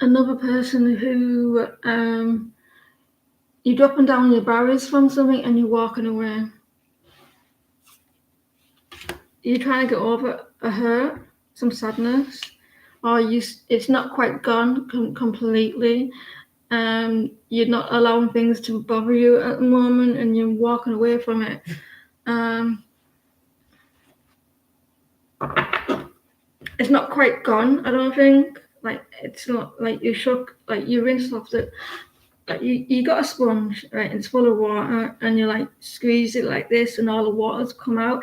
Another person who you're dropping down your barriers from something and you're walking away. You're trying to get over a hurt, some sadness, or it's not quite gone completely. You're not allowing things to bother you at the moment, and you're walking away from it. It's not quite gone, I don't think. Like, it's not like you're shook, like you rinsed off the, like you got a sponge, right? It's full of water, and you like squeeze it like this, and all the water's come out,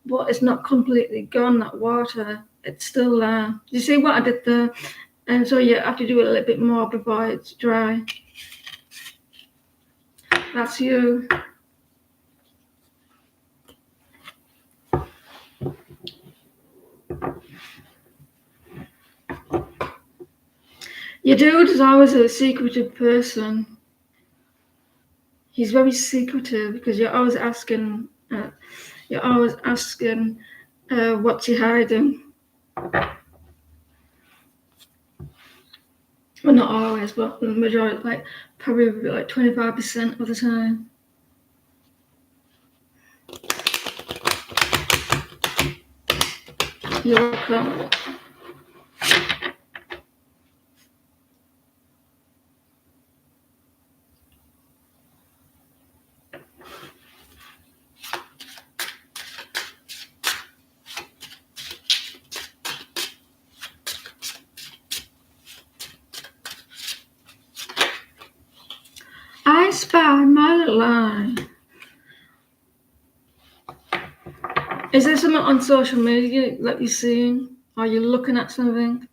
but it's not completely gone. That water, it's still there. You see what I did there? And so you have to do it a little bit more before it's dry. That's you. Your dude is always a secretive person. He's very secretive because you're always asking. What's he hiding? Well, not always, but the majority, like probably like 25% of the time. You're welcome. I spy my little eye. Is there something on social media that you're seeing? Are you looking at something?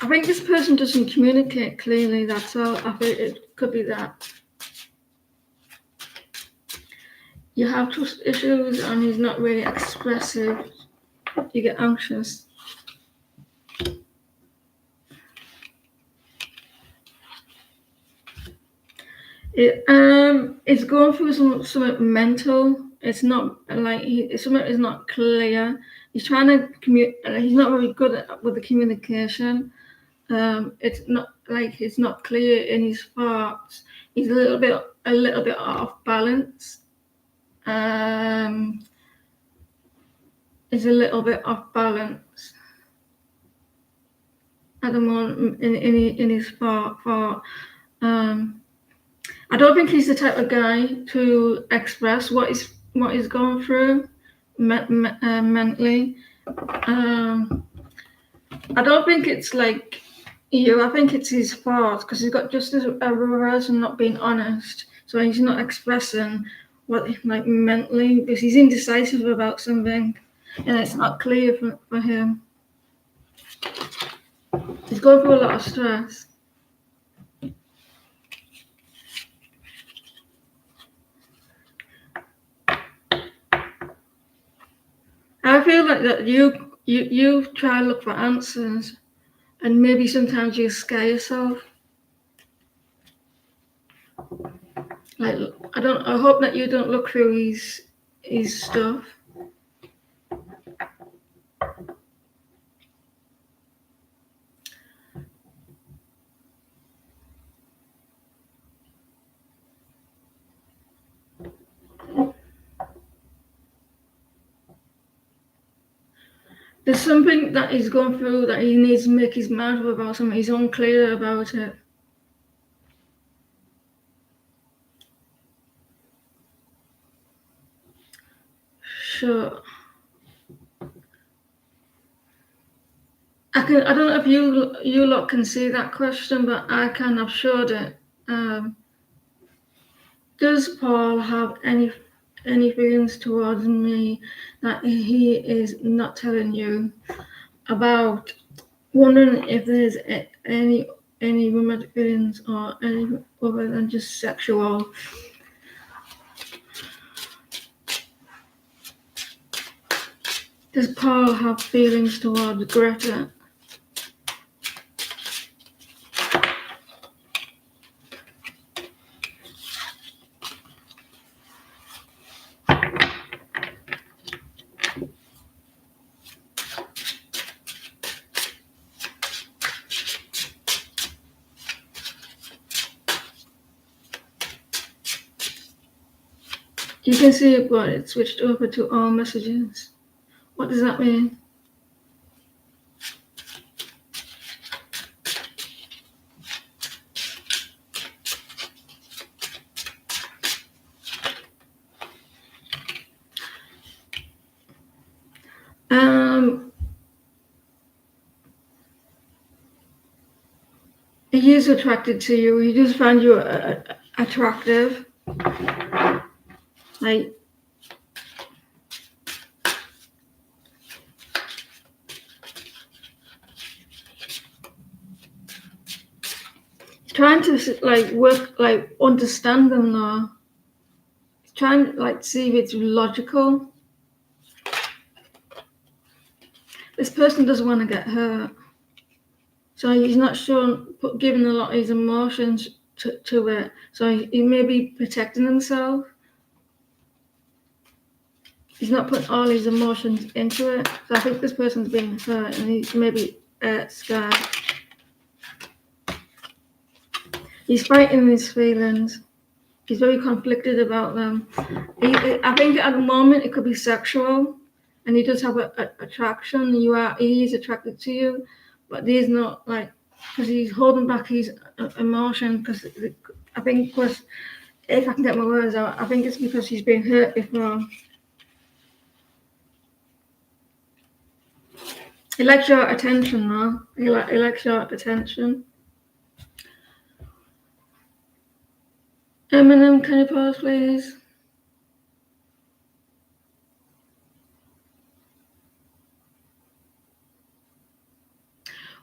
I think this person doesn't communicate clearly, that's all. I think it could be that. You have trust issues and he's not really expressive. You get anxious. It's going through something mental. It's not like something is not clear. He's trying to he's not very good with the communication. It's not clear in his thoughts. He's a little bit off balance. Is a little bit off balance at the moment in his thought. I don't think he's the type of guy to express what he's going through mentally. I don't think it's like you. I think it's his fault because he's got just a reverse and not being honest. So he's not expressing what like mentally because he's indecisive about something, and it's not clear for him. He's going through a lot of stress. I feel like that you try to look for answers, and maybe sometimes you scare yourself. Like I hope that you don't look through his stuff. There's something that he's going through that he needs to make his mind up about something. He's unclear about it. Sure. I don't know if you lot can see that question, but I can. I've showed it. Does Paul have any feelings towards me that he is not telling you about? Wondering if there's any romantic feelings or any other than just sexual. Does Paul have feelings towards Greta? You can see it, but it switched over to all messages. What does that mean? He is attracted to you. He just find you attractive. Like, trying to like work, like understand them though. Trying to like see if it's logical. This person doesn't want to get hurt, so he's not sure, giving a lot of his emotions to it. So he may be protecting himself. He's not putting all his emotions into it. So I think this person's being hurt and he's maybe scared. He's fighting his feelings. He's very conflicted about them. I think at the moment it could be sexual, and he does have an attraction. He is attracted to you, but he's not like, because he's holding back his emotion. Because I think, because if I can get my words out, I think it's because he's been hurt before. He likes your attention, though. He likes your attention. Eminem, can you pause, please?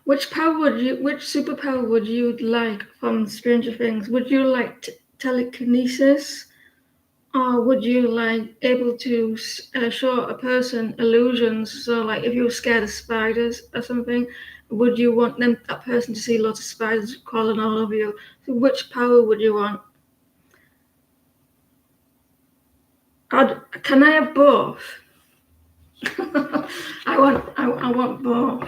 Which superpower would you like from Stranger Things? Would you like telekinesis, or would you like able to show a person illusions? So, like, if you were scared of spiders or something, would you want that person to see lots of spiders crawling all over you? So, which power would you want? Can I have both? I want both.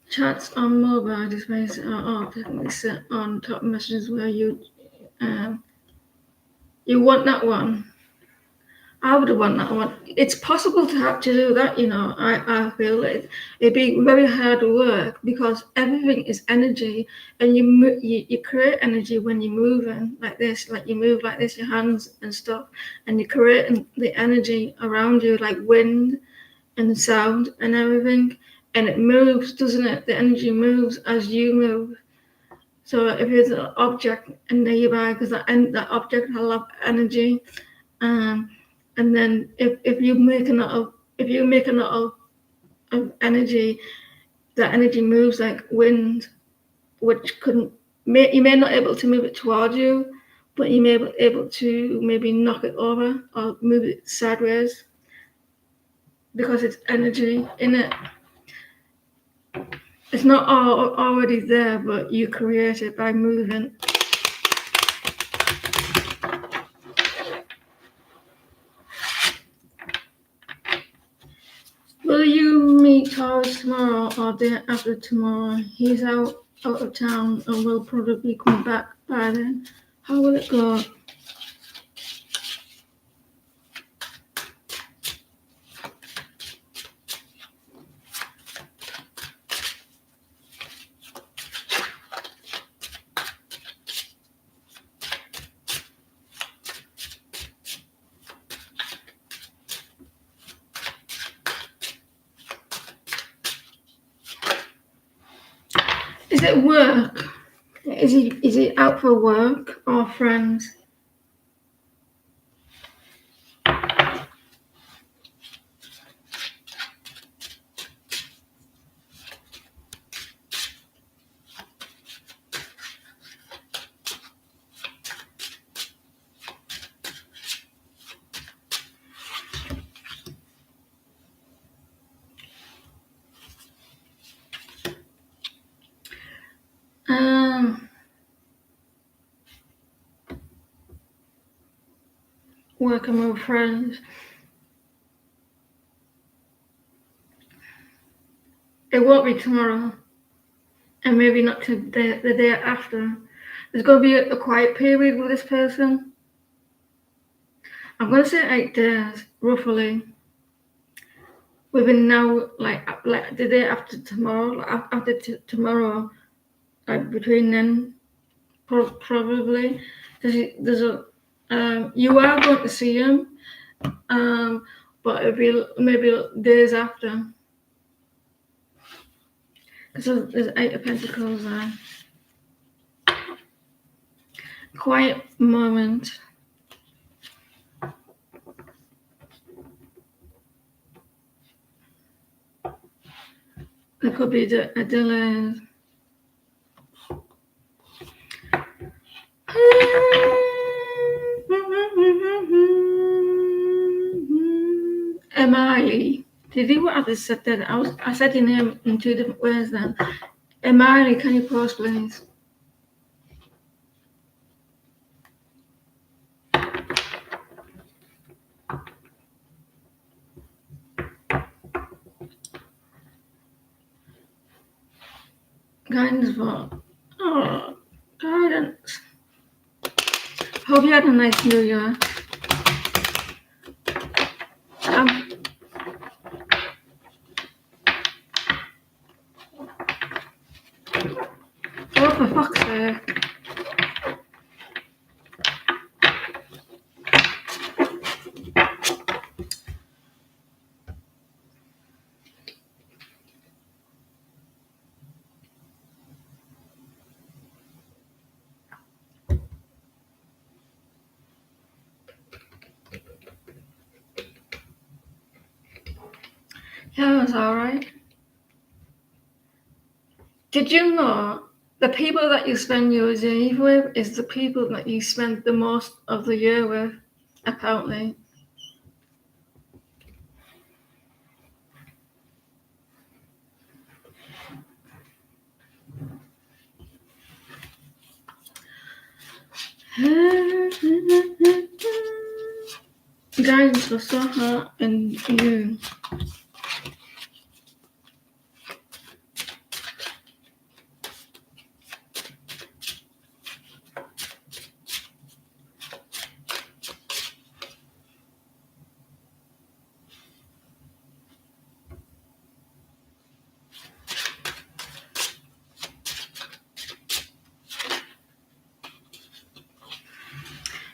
Chats on mobile displays are automatically set on top messages where you want that one. I would want that one. It's possible to have to do that, I feel it'd be very hard work because everything is energy, and you create energy when you're moving like this, like you move like this, your hands and stuff, and you're creating the energy around you, like wind and sound and everything, and it moves, doesn't it? The energy moves as you move. So if there's an object nearby, because that object has a lot of energy, and then if you make a lot of energy, that energy moves like wind, which you may not able to move it towards you, but you may be able to maybe knock it over or move it sideways because it's energy in it. It's not already there, but you create it by moving. Will you meet Taurus tomorrow or day after tomorrow? He's out of town and will probably come back by then. How will it go? Is it work? Is he out for work or friends? Working with friends. It won't be tomorrow, and maybe not to the day after. There's going to be a quiet period with this person. I'm going to say 8 days, roughly. Within now, like the day after tomorrow, after tomorrow, like between then, probably. There's a you are going to see him, but it'll be maybe days after. Because there's 8 of Pentacles there. Quiet moment. There could be a delay. Emily. Did you what I just said that? I said your name in 2 different ways then. Emily, can you pause please? Guidance for guidance. Hope you had a nice New Year. Oh, for fuck's sake. Yeah, it was alright. Did you know the people that you spend your Eve with is the people that you spend the most of the year with, apparently? Guidance for Soha and you.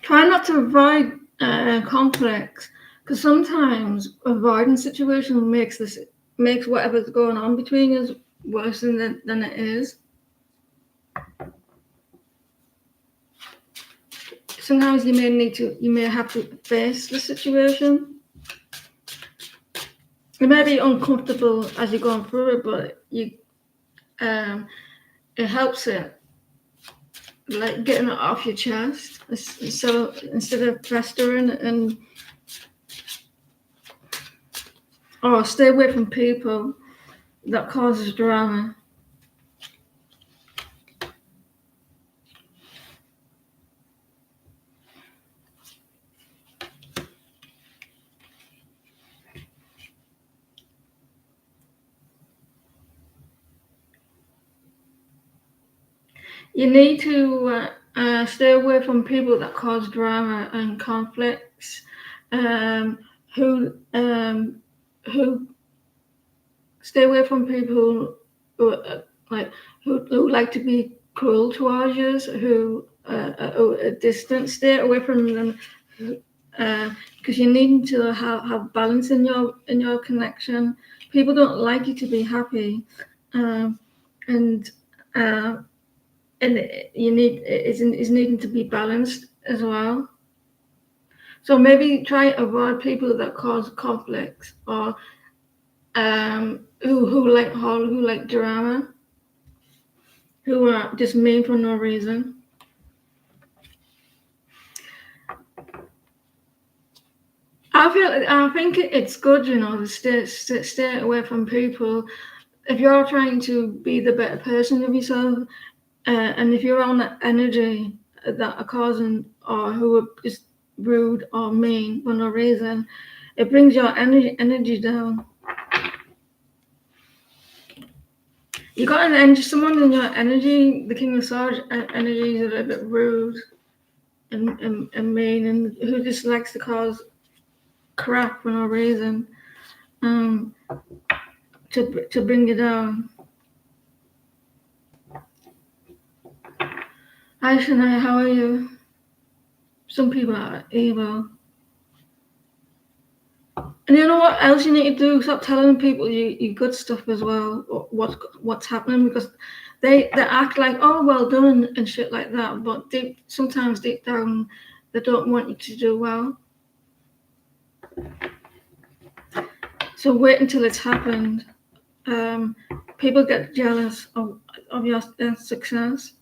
Try not to avoid conflicts, because sometimes avoiding situation makes whatever's going on between us worse than it is. Sometimes you may have to face the situation. It may be uncomfortable as you're going through it, but it helps it, like getting it off your chest. So instead of festering and stay away from people that causes drama. You need to stay away from people that cause drama and conflicts. Who stay away from people who like to be cruel towards you, who are distant. Stay away from them, because you need to have balance in your connection. People don't like you to be happy, and and is needing to be balanced as well. So maybe try to avoid people that cause conflicts or who like drama, who are just mean for no reason. I think it's good, to stay away from people if you're trying to be the better person of yourself, and if you're on that energy that are causing or who are just rude or mean for no reason, it brings your energy down. You got someone in your energy, the King of Swords energy is a little bit rude and mean, and who just likes to cause crap for no reason, to bring you down. Hi Shania, how are you? Some people are evil. And you know what else you need to do? Stop telling people you good stuff as well, or what's happening, because they act like, oh, well done and shit like that, but sometimes deep down they don't want you to do well. So wait until it's happened. People get jealous of your success.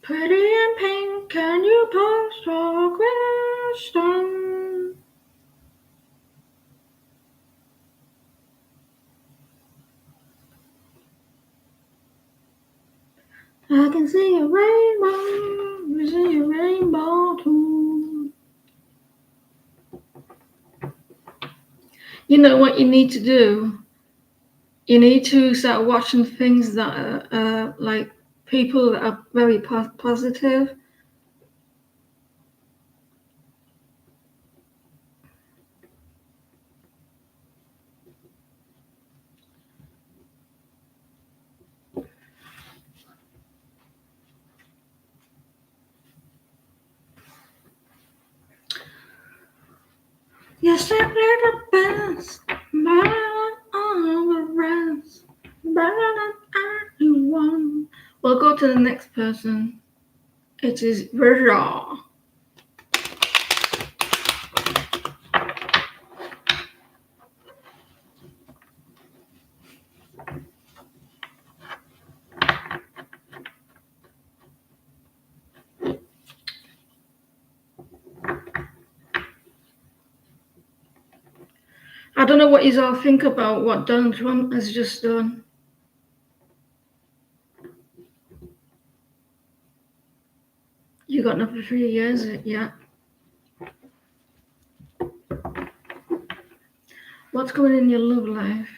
Pretty in pink, can you post your question? I can see a rainbow, I see a rainbow too. You know what you need to do? You need to start watching things that are like people that are very positive. You're simply the best, better than all the rest, better than anyone. We'll go to the next person. It is Raw. I don't know what you all think about what Donald Trump has just done. You got another 3 years yet. What's going in your love life?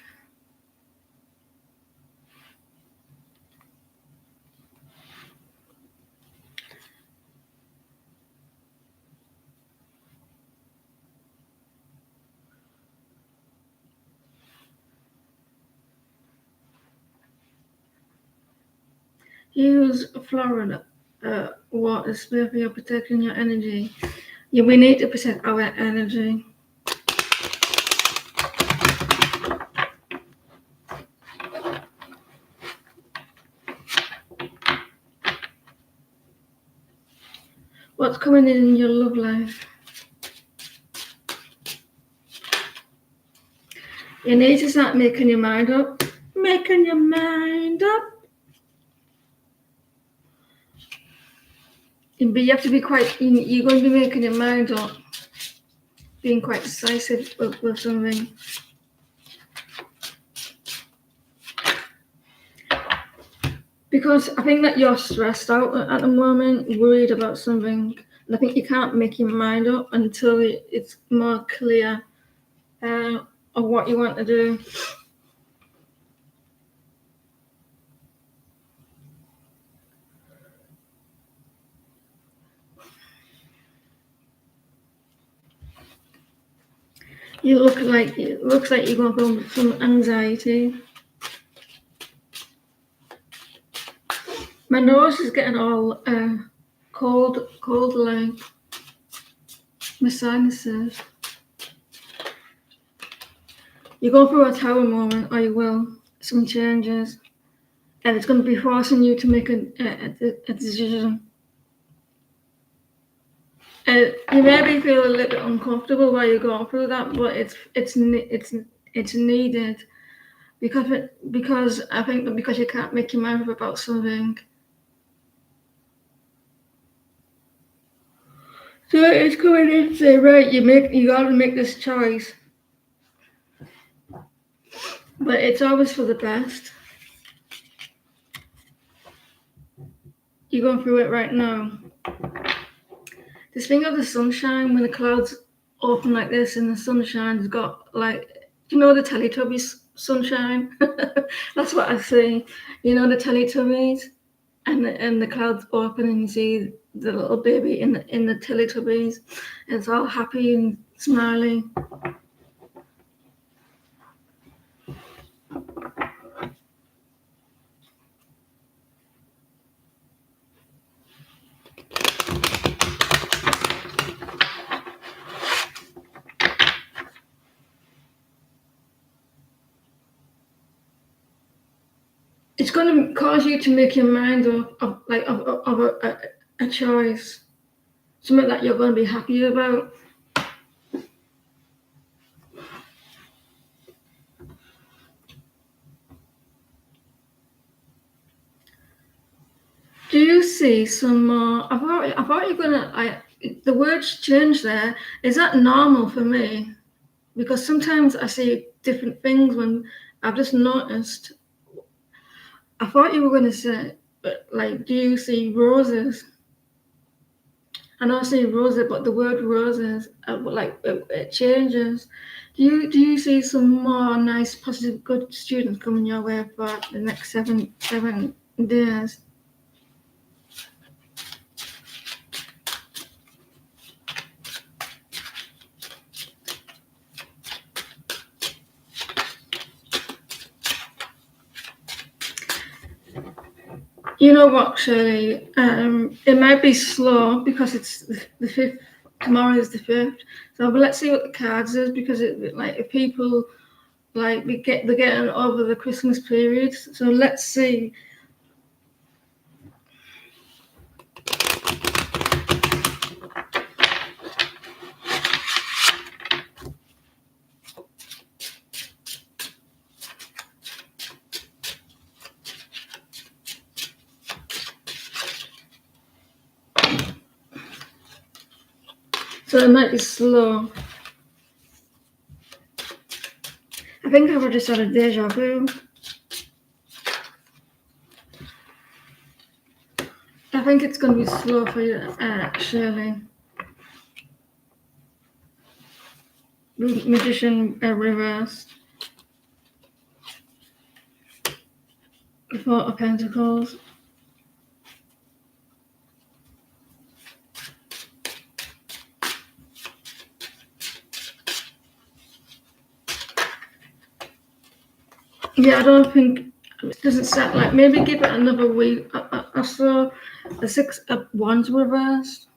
Use Florida water spray for your protecting your energy. Yeah, we need to protect our energy. What's coming in your love life? You need to start making your mind up. Making your mind up. But you have to be you're going to be making your mind up. Being quite decisive with something. Because I think that you're stressed out at the moment, worried about something. And I think you can't make your mind up until it's more clear of what you want to do. You look like it looks like you're going through some anxiety. My nose is getting all cold, like my sinuses. You're going through a tower moment, or you will. Some changes, and it's going to be forcing you to make a decision. You maybe feel a little bit uncomfortable while you're going through that, but it's needed because I think that because you can't make your mind up about something. So it's coming in to say, right, you gotta make this choice. But it's always for the best. You're going through it right now. This thing of the sunshine, when the clouds open like this and the sunshine's got like, you know, the Teletubbies sunshine? That's what I see. You know, the Teletubbies? And the clouds open and you see the little baby in the Teletubbies. And it's all happy and smiling. It's going to cause you to make your mind up of a choice, something that you're going to be happy about. Do you see some more? I thought you're gonna. The words change there. Is that normal for me? Because sometimes I see different things when I've just noticed. I thought you were going to say, like, do you see roses? I know I see roses, but the word roses, it changes. Do you see some more nice, positive, good students coming your way for the next seven days? You know what, Shirley? It might be slow because it's the 5th. Tomorrow is the 5th. So, but let's see what the cards is because if people they're getting over the Christmas period. So let's see. So it might be slow. I think I've just had a deja vu. I think it's going to be slow for you, Shirley. Magician reversed. The Four of Pentacles. Yeah, I don't think it doesn't sound like maybe give it another week or so. The Six of Wands reversed.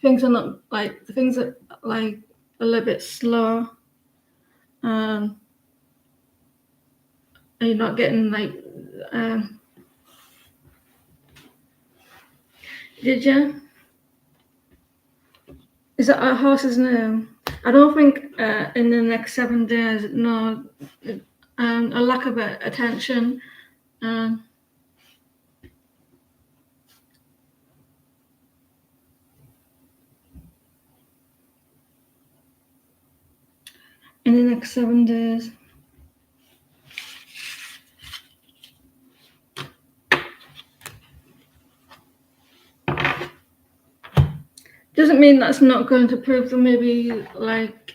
Things are not like things are like a little bit slow. And you're not getting did you? Is that a horse's name? I don't think in the next 7 days, no. A lack of attention. In the next 7 days. Doesn't mean that's not going to prove them maybe like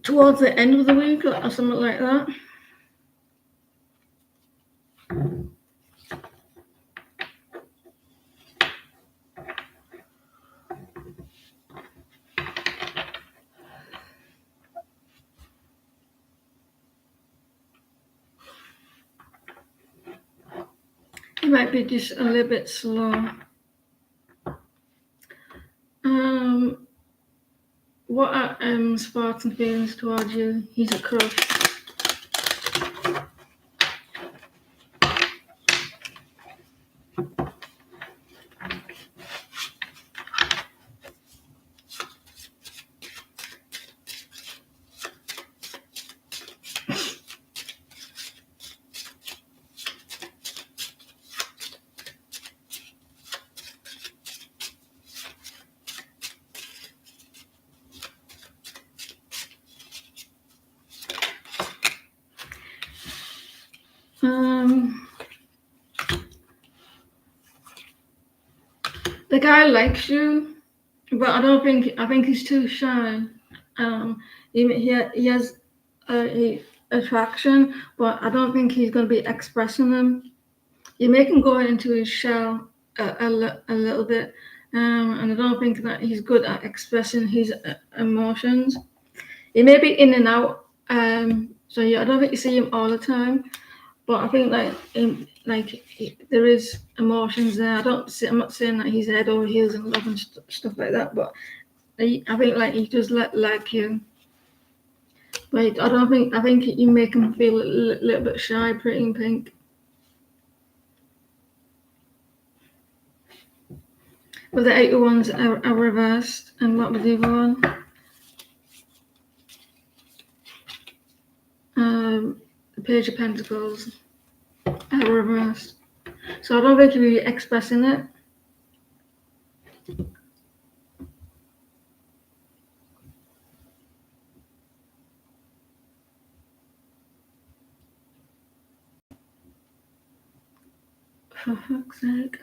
towards the end of the week or something like that. might be just a little bit slow. What are Spartan feelings towards you? He's a crush. The guy likes you, but I think he's too shy. He has attraction, but I don't think he's going to be expressing them. You make him go into his shell a little bit, and I don't think that he's good at expressing his emotions. He may be in and out, so yeah, I don't think you see him all the time. But I think there is emotions there. I'm not saying that he's head over heels in love and stuff like that. But I think he does like you. But I think you make him feel a little bit shy, pretty in pink. But the 81s are reversed, and what was the other one? The Page of Pentacles are reversed. So I don't think you'll be expressing it. For fuck's sake.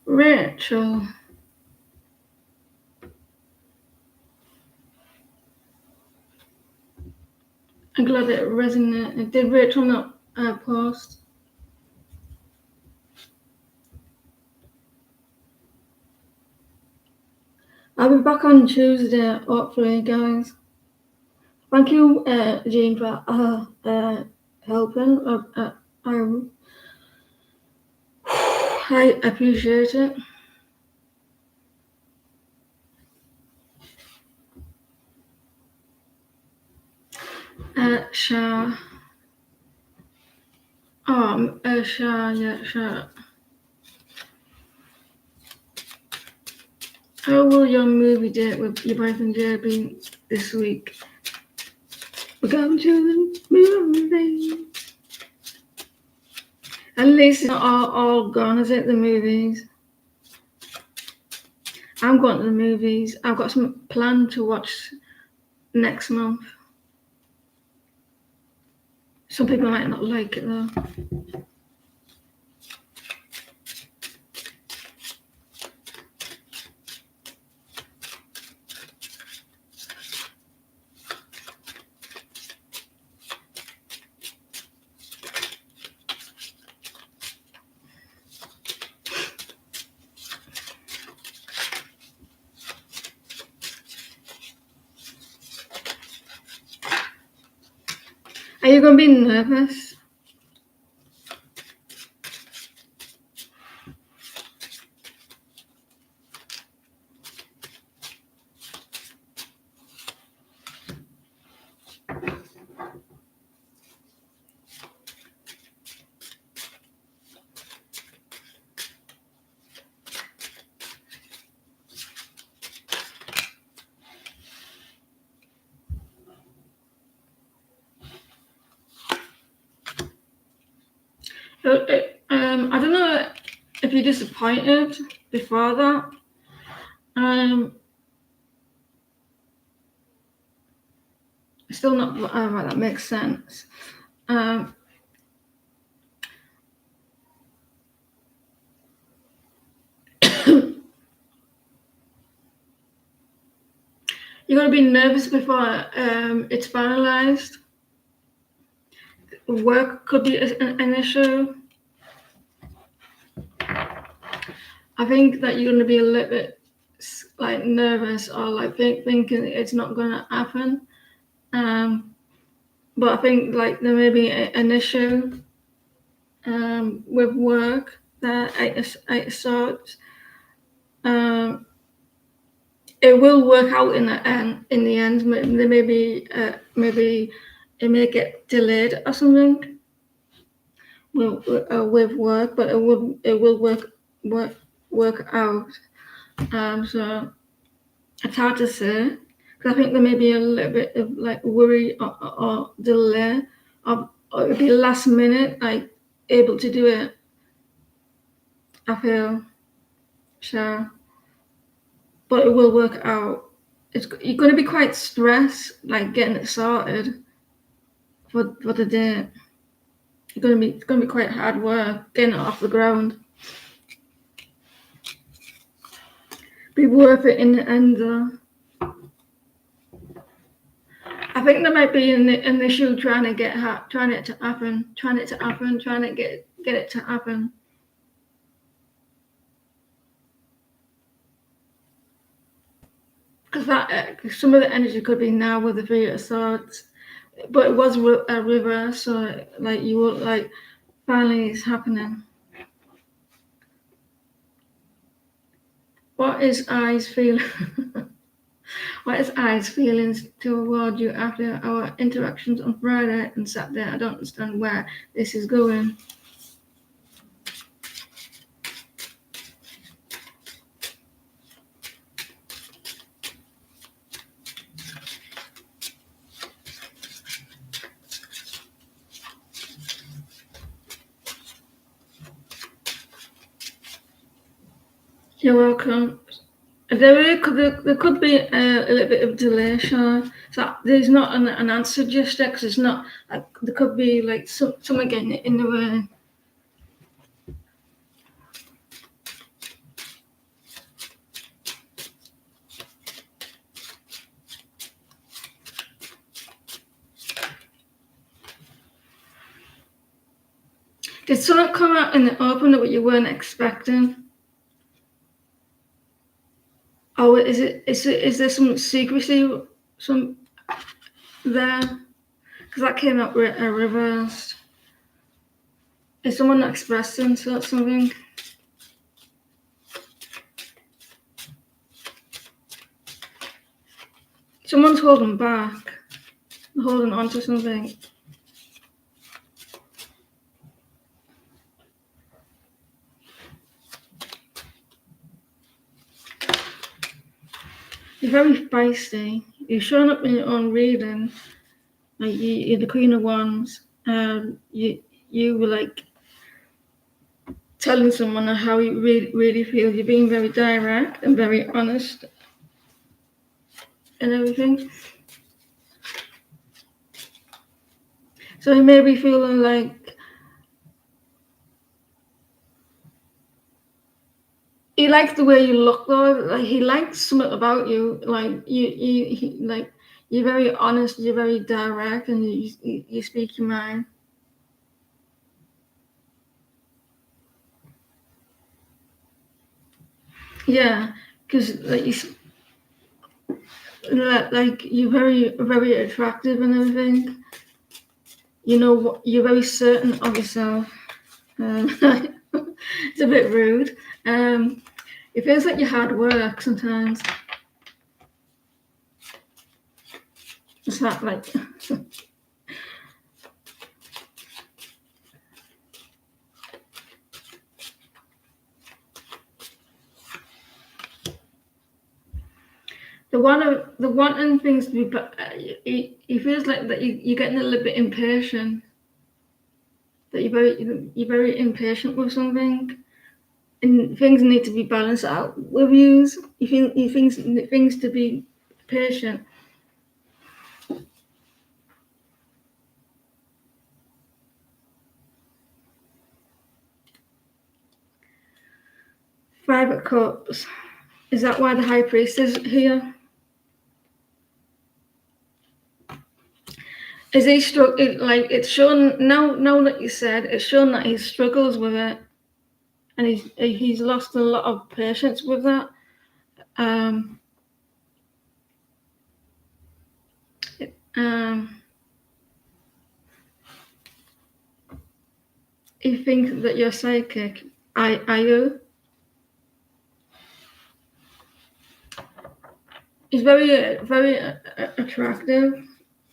Rachel. I'm glad it resonated. Did Rachel not post? I'll be back on Tuesday, hopefully, guys. Thank you, Jean, for helping. I appreciate it. Shah. Shah, yeah, Shah. How will your movie date with your boyfriend Jay be this week? We're going to the movie. At least it's not all gone, is it, the movies? I'm going to the movies. I've got some plan to watch next month. Some people might not like it though. Are you going to be nervous? I don't know if you're disappointed before that. Still not right, that makes sense. You're going to be nervous before it's finalized. Work could be an issue. I think that you're going to be a little bit like nervous or like thinking it's not going to happen. But I think like there may be an issue with work that I saw. It will work out in the end. In the end, there may be maybe it may get delayed or something with work, but it will work out. So it's hard to say because I think there may be a little bit of like worry or delay, or it'll be last minute, like able to do it. I feel so, but it will work out. You're going to be quite stressed, like getting it sorted for the day. It's going to be quite hard work getting it off the ground. Be worth it in the end, though. I think there might be an issue trying to get trying it to happen, trying to get it to happen. Because some of the energy could be now with the Three of Swords, but it was a reverse, so like you will like finally it's happening. What is I's feeling? What is I's feelings toward you after our interactions on Friday and Saturday? I don't understand where this is going. You're welcome. There could be a little bit of delay, so there's not an answer just yet, because it's not like there could be like something getting in the way. Did something come out in the open that you weren't expecting? Or is there some secrecy there? Because that came out reversed. Is someone expressing something? Someone's holding back, holding on to something. You're very feisty. You're showing up in your own reading. Like you're the Queen of Wands. You were like telling someone how you really feel. You're being very direct and very honest and everything. So he may be feeling like he likes the way you look, though. Like he likes something about you. Like like you're very honest. You're very direct, and you speak your mind. Yeah, because like you're very attractive and everything. You know what? You're very certain of yourself. It's a bit rude. It feels like you hard work sometimes. It's not like the wanting things to be, but he feels like that you're getting a little bit impatient. That you're very impatient with something, and things need to be balanced out with you. You think things to be patient. Five of Cups. Is that why the High Priest is here? Is he like it's shown now? Now that you said, it's shown that he struggles with it, and he's lost a lot of patience with that. You think that you're psychic? Are you? He's very attractive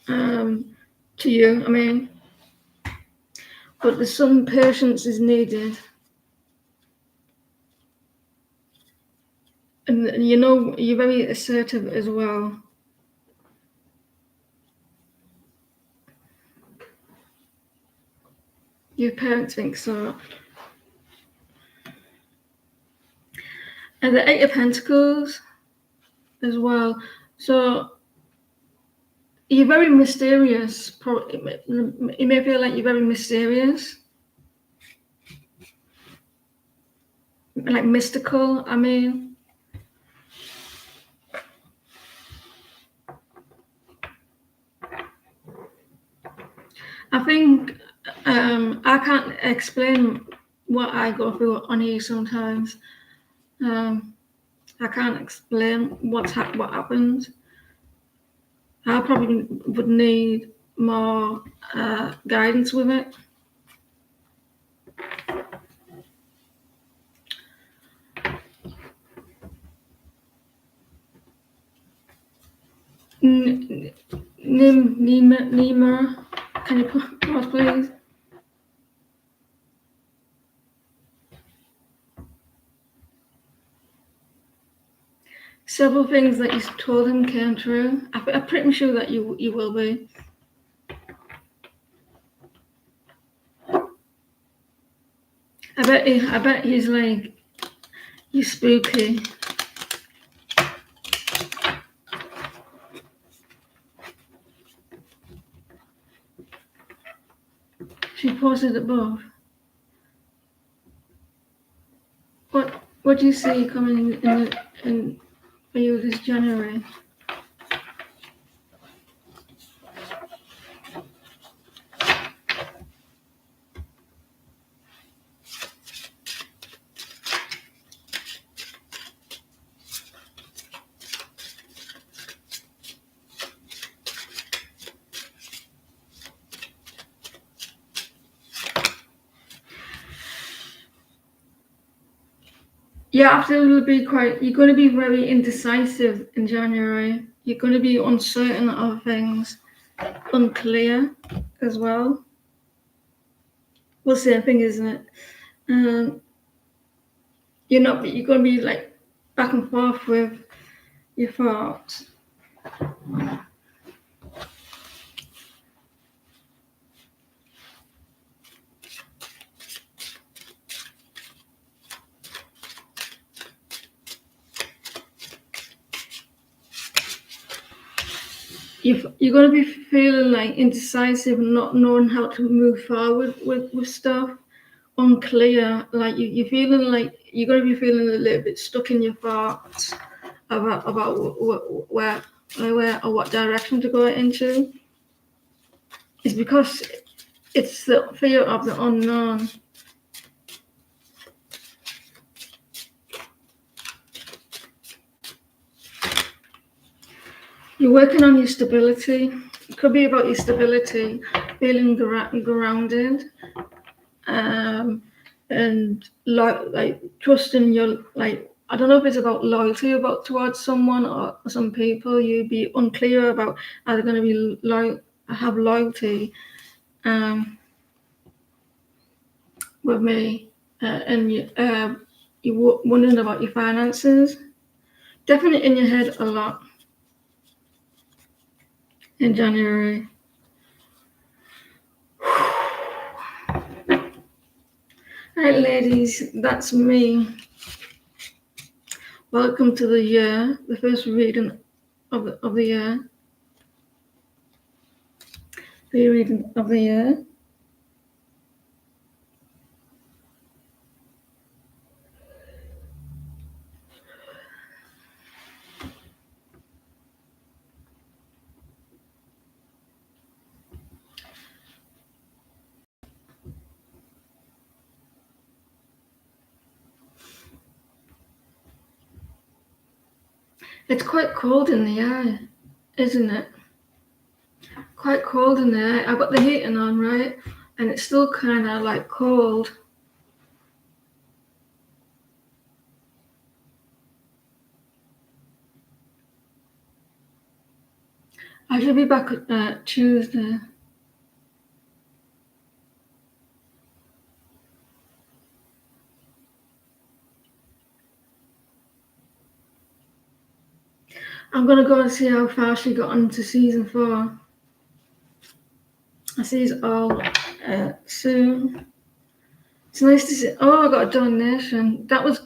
to you. I mean, but there's some patience is needed. And you know, you're very assertive as well. Your parents think so. And the Eight of Pentacles as well. So you're very mysterious. You may feel like you're very mysterious. Like mystical, I mean. I think I can't explain what I go through on here sometimes. I can't explain what happens. I probably would need more guidance with it. Nima, can you pause, please? Several things that you told him came true. I'm pretty sure that you will be. I bet he's like, you spooky. She posted above. What do you see coming in for you this January? Yeah, you're going to be very indecisive in January. You're going to be uncertain of things, unclear as well. Well, same thing, isn't it? You're going to be like back and forth with your thoughts. You're going to be feeling like indecisive, not knowing how to move forward with stuff, unclear. Like you're feeling like you're going to be feeling a little bit stuck in your thoughts about where or what direction to go into. It's because it's the fear of the unknown. You're working on your stability. It could be about your stability, feeling grounded, and like trusting your like. I don't know if it's about loyalty about towards someone or some people. You'd be unclear about are they going to be have loyalty with me, and you're wondering about your finances. Definitely in your head a lot in January. All right, ladies, that's me. Welcome to the year, the first reading of the year. The reading of the year. It's quite cold in the eye, isn't it? Quite cold in the eye. I've got the heating on, right? And it's still kind of like cold. I should be back Tuesday. I'm gonna go and see how far she got into season 4. I see it's all soon. It's nice to see. Oh, I got a donation. That was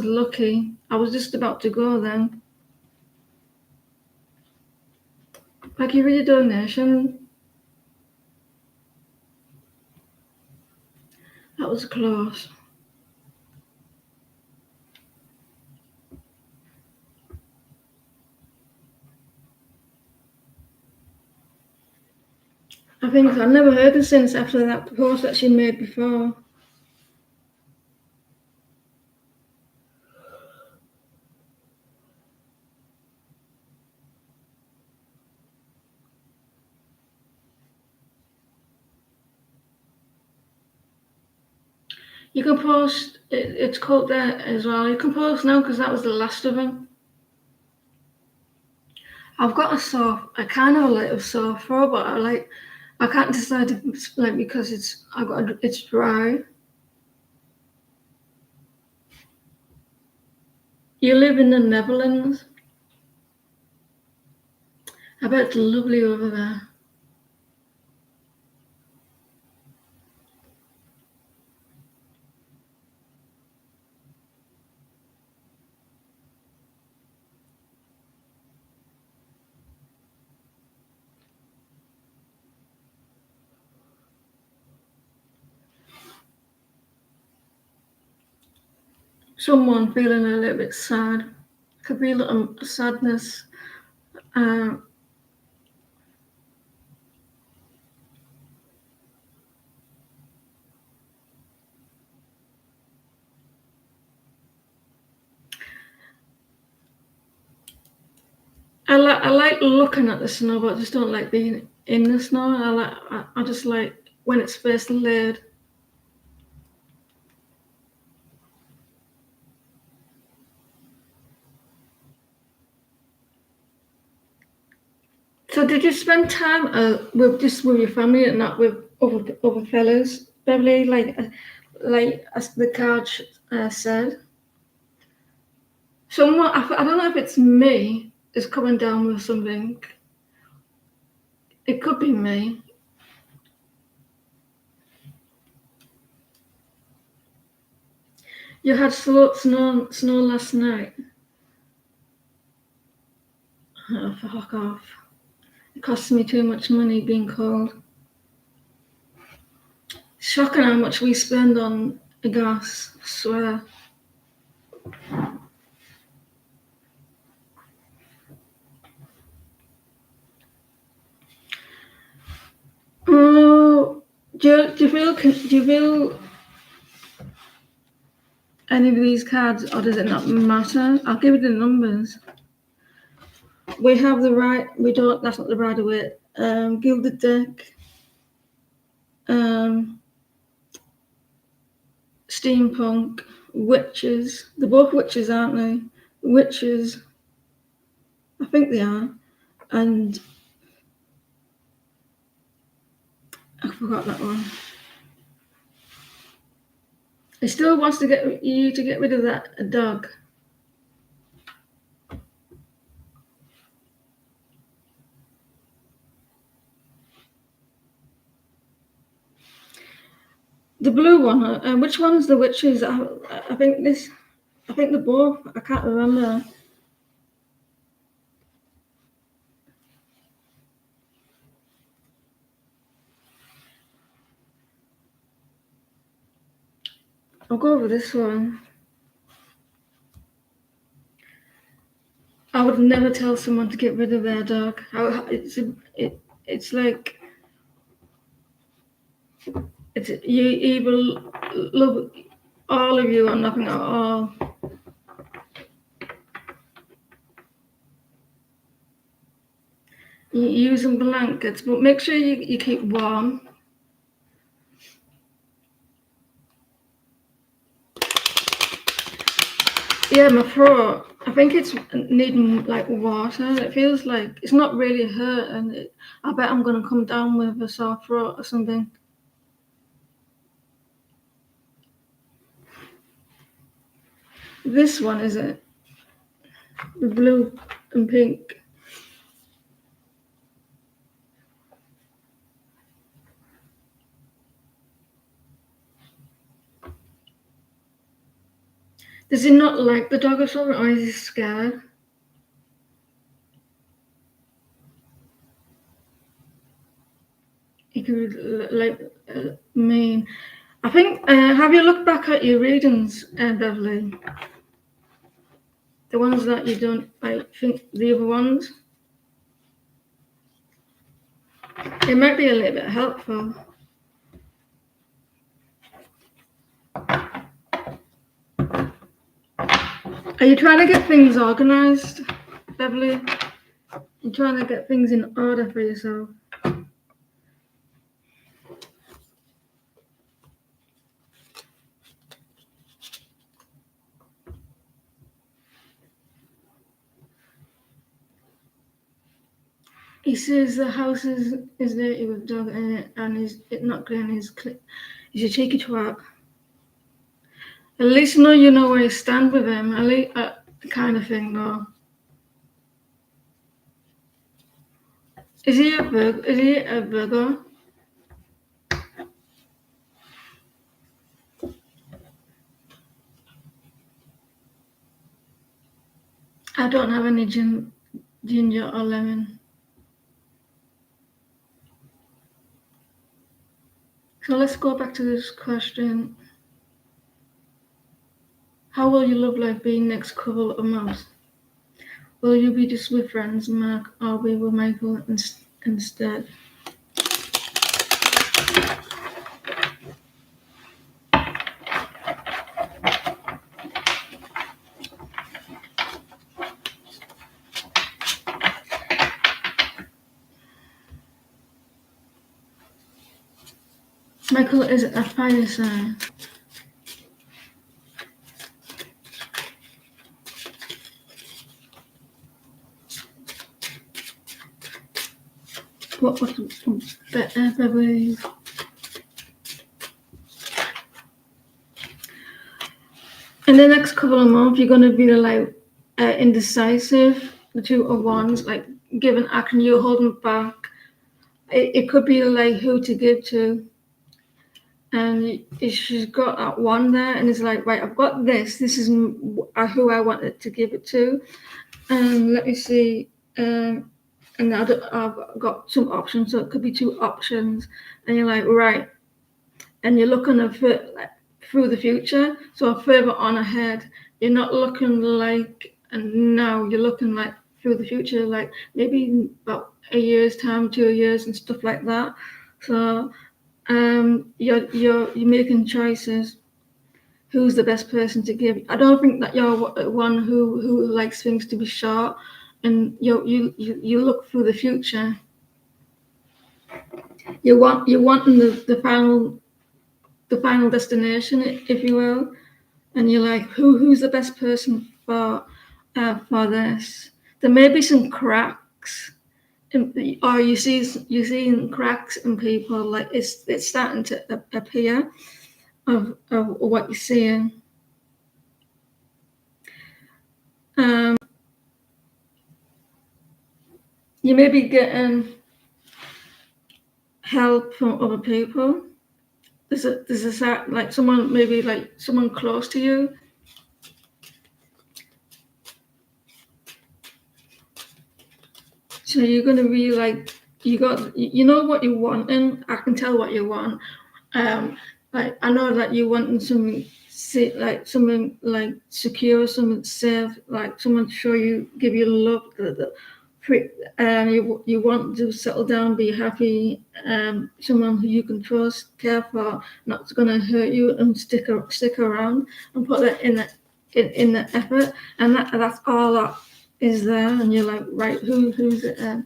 lucky. I was just about to go then. Thank you for your donation. That was close. I think I've never heard her since after that post that she made before. You can post. It's called there as well. You can post now because that was the last of them. I've got a kind of a little sore throat, but I can't decide if it's like because it's dry. You live in the Netherlands. I bet it's lovely over there. Someone feeling a little bit sad. Could be a little sadness. I like looking at the snow, but I just don't like being in the snow. I just like when it's first laid. So did you spend time with your family and not with other fellas, Beverly? Like as the card said. Someone I don't know if it's me is coming down with something. It could be me. You had snow last night. Oh, fuck off. It costs me too much money being cold. Shocking how much we spend on gas, I swear. Oh, do you feel any of these cards, or does it not matter? I'll give you the numbers. We have the right. We don't. That's not the right away. Gilded deck. Steampunk. Witches. They're both witches, aren't they? Witches. I think they are. And I forgot that one. He still wants to get you to get rid of that dog. The blue one. Which one's the witches? I think this. I think they're both. I can't remember. I'll go over this one. I would never tell someone to get rid of their dog. It's like you either love all of you or nothing at all. using blankets, but make sure you keep warm. Yeah, my throat, I think it's needing like water. It feels like it's not really hurt, and I bet I'm gonna come down with a sore throat or something. This one, is it? The blue and pink. Does he not like the dog or something, or is he scared? He could mean. I think. Have you looked back at your readings, Beverly? The ones that you don't. I think the other ones. It might be a little bit helpful. Are you trying to get things organized, Beverly? You're trying to get things in order for yourself. He says the house is dirty with dog in it and is it not clean. He's a cheeky twat. At least you know where you stand with him. At least kind of thing, though. Is he a Virgo? I don't have any ginger or lemon. So let's go back to this question. How will your love life be next couple of months? Will you be just with friends, Mark, or be with Michael instead? Michael is a fire sign. What Beverly? In the next couple of months, you're going to be like indecisive. The 2 of Wands, like giving action, you're holding back. It could be like who to give to. And she's got that one there, and it's like, right, I've got this. This is who I wanted to give it to. And let me see. And I've got some options, so it could be 2 options. And you're like, right. And you're looking through the future, so further on ahead. You're not looking like, and now you're looking like through the future, like maybe about a year's time, 2 years, and stuff like that. So you're making choices. Who's the best person to give? I don't think that you're one who likes things to be short, and you look through the future. You're wanting the final destination, if you will, and you're like, who's the best person for this? There may be some cracks, or you're seeing cracks in people, like it's starting to appear of what you're seeing. You may be getting help from other people. There's a like someone, maybe like someone close to you. So you're gonna be like, you know what you want, and I can tell what you want. Like I know that you want something like secure, something safe, like someone to show you, give you love, you want to settle down, be happy, someone who you can trust, care for, not going to hurt you, and stick around and put that in the effort, and that's all that is there. And you're like, right, who's it?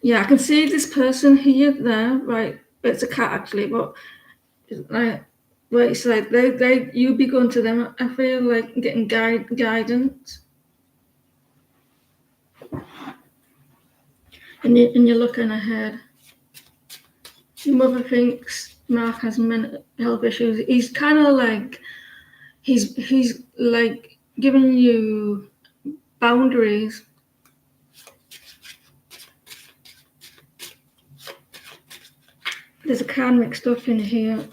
Yeah, I can see this person here, there, right? It's a cat actually, but it's like, well, it's like you be going to them. I feel like getting guidance, and you're looking ahead. Your mother thinks Mark has mental health issues. He's kind of like he's like giving you boundaries. There's a can mixed up in here.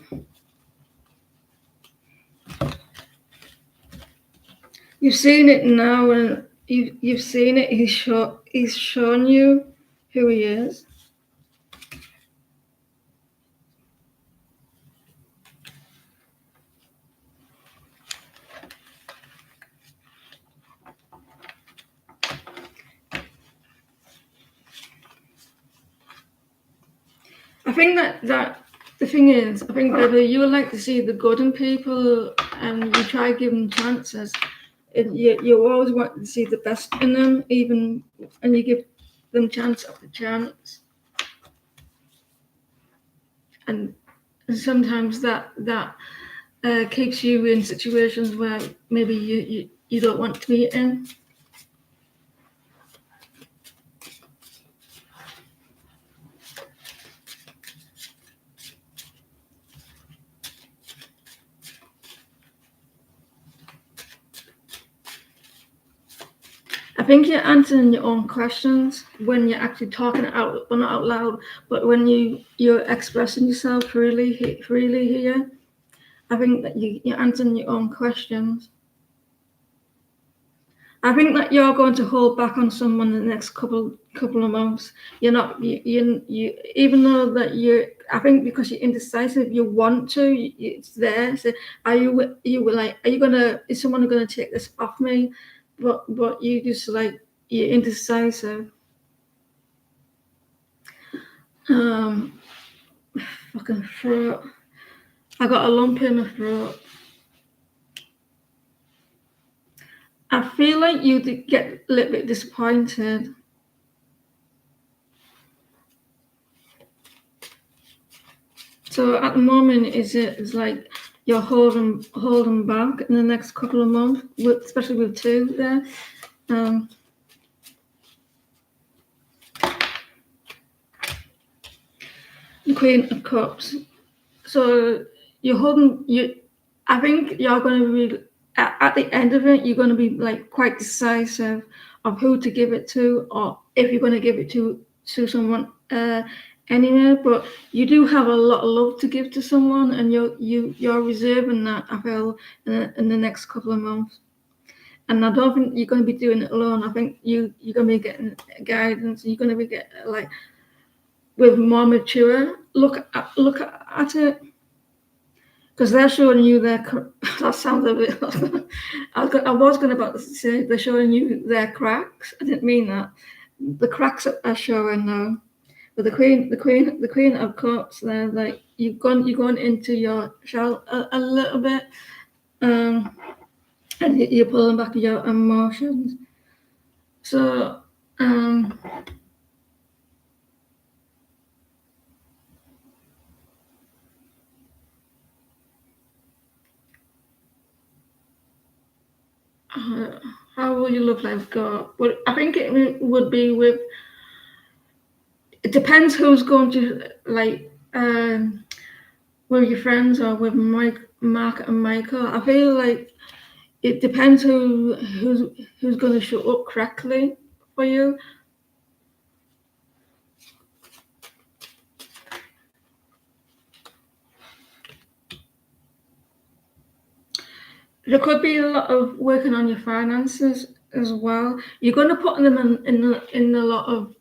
You've seen it now, and you've seen it. He's shown you who he is. I think that the thing is, I think that you would like to see the good in people, and you try to give them chances. You always want to see the best in them, even, and you give them chance after chance. And sometimes that keeps you in situations where maybe you don't want to be in. I think you're answering your own questions when you're actually talking out, well, not out loud, but when you're expressing yourself freely here. I think that you're answering your own questions. I think that you're going to hold back on someone in the next couple of months. You're not you even though that you're. I think because you're indecisive, you want to. It's there. So are you like? Are you gonna? Is someone gonna take this off me? But you just like you're indecisive. Fucking throat. I got a lump in my throat. I feel like you get a little bit disappointed. So at the moment, it's like you're holding back in the next couple of months, especially with two there. The Queen of Cups. So you're holding you. I think you're going to be at the end of it. You're going to be like quite decisive of who to give it to, or if you're going to give it to someone anyway. But you do have a lot of love to give to someone, and you're reserving that. I feel in the next couple of months. And I don't think you're going to be doing it alone. I think you're going to be getting guidance. You're going to be getting like with more mature look at it. Because they're showing you their. That sounds a bit. I was going to say they're showing you their cracks. I didn't mean that. The cracks are showing now. But the queen of cups. They're like you've gone into your shell a little bit, and you're pulling back your emotions. So, how will your love life go? Well, I think it would be with. It depends who's going to like with your friends or with Mark and Michael. I feel like it depends who's going to show up correctly for you. There could be a lot of working on your finances as well. You're going to put them in a lot of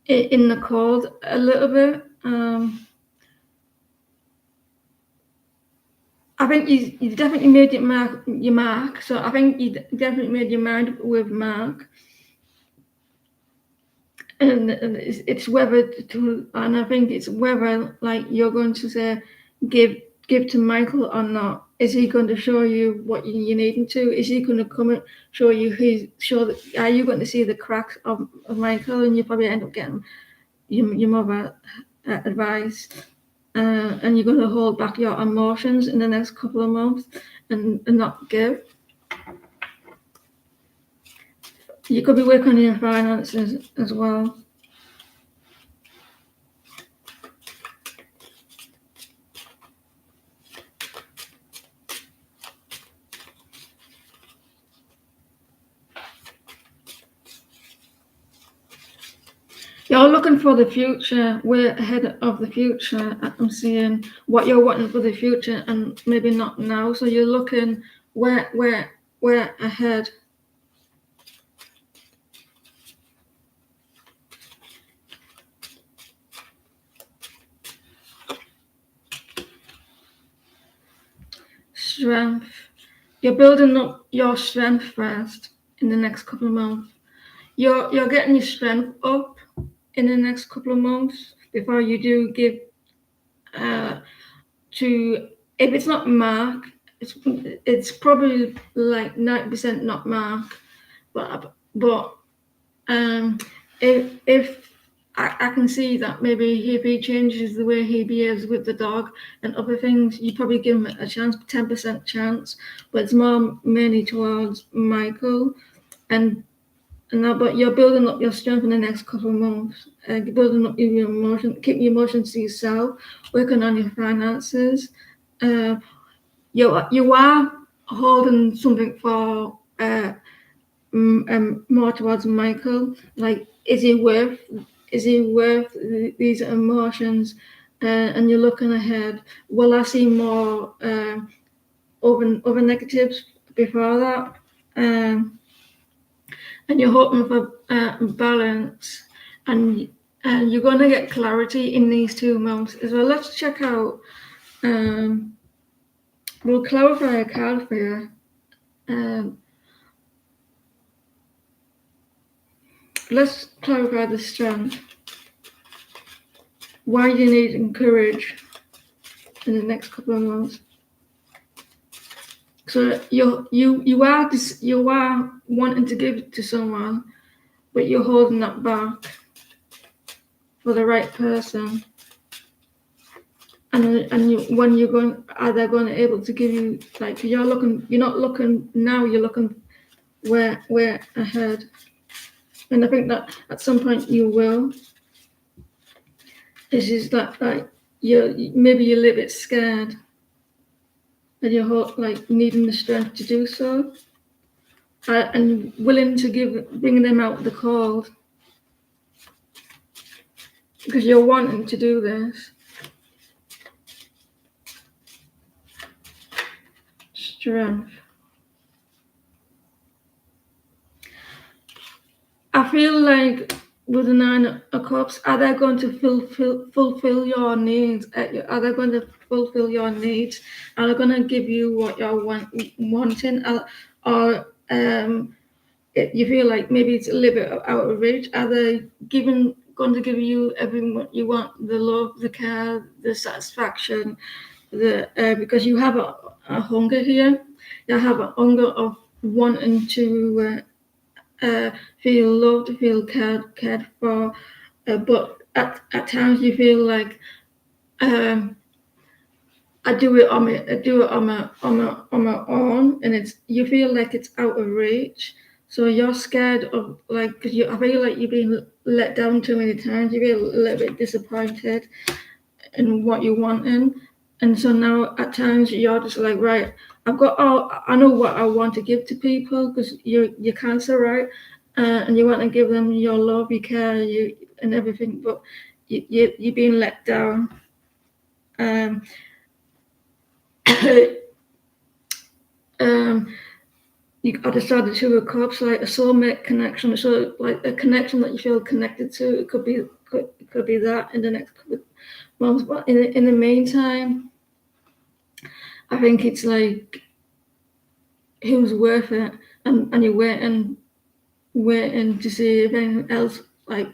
in the cold a little bit. I think you definitely made your mark. So I think you definitely made your mind with Mark, and it's whether to, and I think it's whether like you're going to say give to Michael or not. Is he going to show you what you needing to? Is he going to come and show you are you going to see the cracks of Michael, and you probably end up getting your mother advice, and you're going to hold back your emotions in the next couple of months and not give. You could be working on your finances as well. You're looking for the future. We're ahead of the future. I'm seeing what you're wanting for the future, and maybe not now. So you're looking where ahead. Strength. You're building up your strength first in the next couple of months. You're getting your strength up in the next couple of months before you do give to. If it's not Mark, it's probably like 90% not Mark, but if I can see that maybe if he changes the way he behaves with the dog and other things, you probably give him a chance, 10% chance, but it's more mainly towards Michael. And now, but you're building up your strength in the next couple of months. You're building up your emotion, keep your emotions to yourself, working on your finances. You are holding something for more towards Michael. Like, is he worth these emotions? And you're looking ahead. Will I see more over negatives before that? And you're hoping for balance, and you're going to get clarity in these 2 months as well. Let's check out. We'll clarify a card for you. Let's clarify the strength. Why you need courage in the next couple of months. So you are wanting to give to someone, but you're holding that back for the right person. When you're going, are they going to able to give you, like, you're not looking now, you're looking where ahead. And I think that at some point you will. It's just that, like, you're a little bit scared, and you're like needing the strength to do so, and willing to bring them out the cold, because you're wanting to do this. Strength. I feel like with the 9 of Cups, are they going to fulfill your needs? Are they going to fulfill your needs? Are they going to give you what you're wanting? Or you feel like maybe it's a little bit out of reach? Are they going to give you everything you want? The love, the care, the satisfaction, because you have a hunger here. You have a hunger of wanting to feel loved, feel cared for, but at times you feel like I do it on my own, and you feel like it's out of reach. So you're scared of, like, because I feel like you've been let down too many times. You feel a little bit disappointed in what you wanting, and so now at times you're just like, right, I know what I want to give to people, because you're cancer, right? And you want to give them your love, your care, and everything, but you're being let down. You I decided to record, so like a soulmate connection, so like a connection that you feel connected to. It could be that in the next couple of months, but in the meantime, I think it's like, who's worth it, and you're waiting to see if anything else like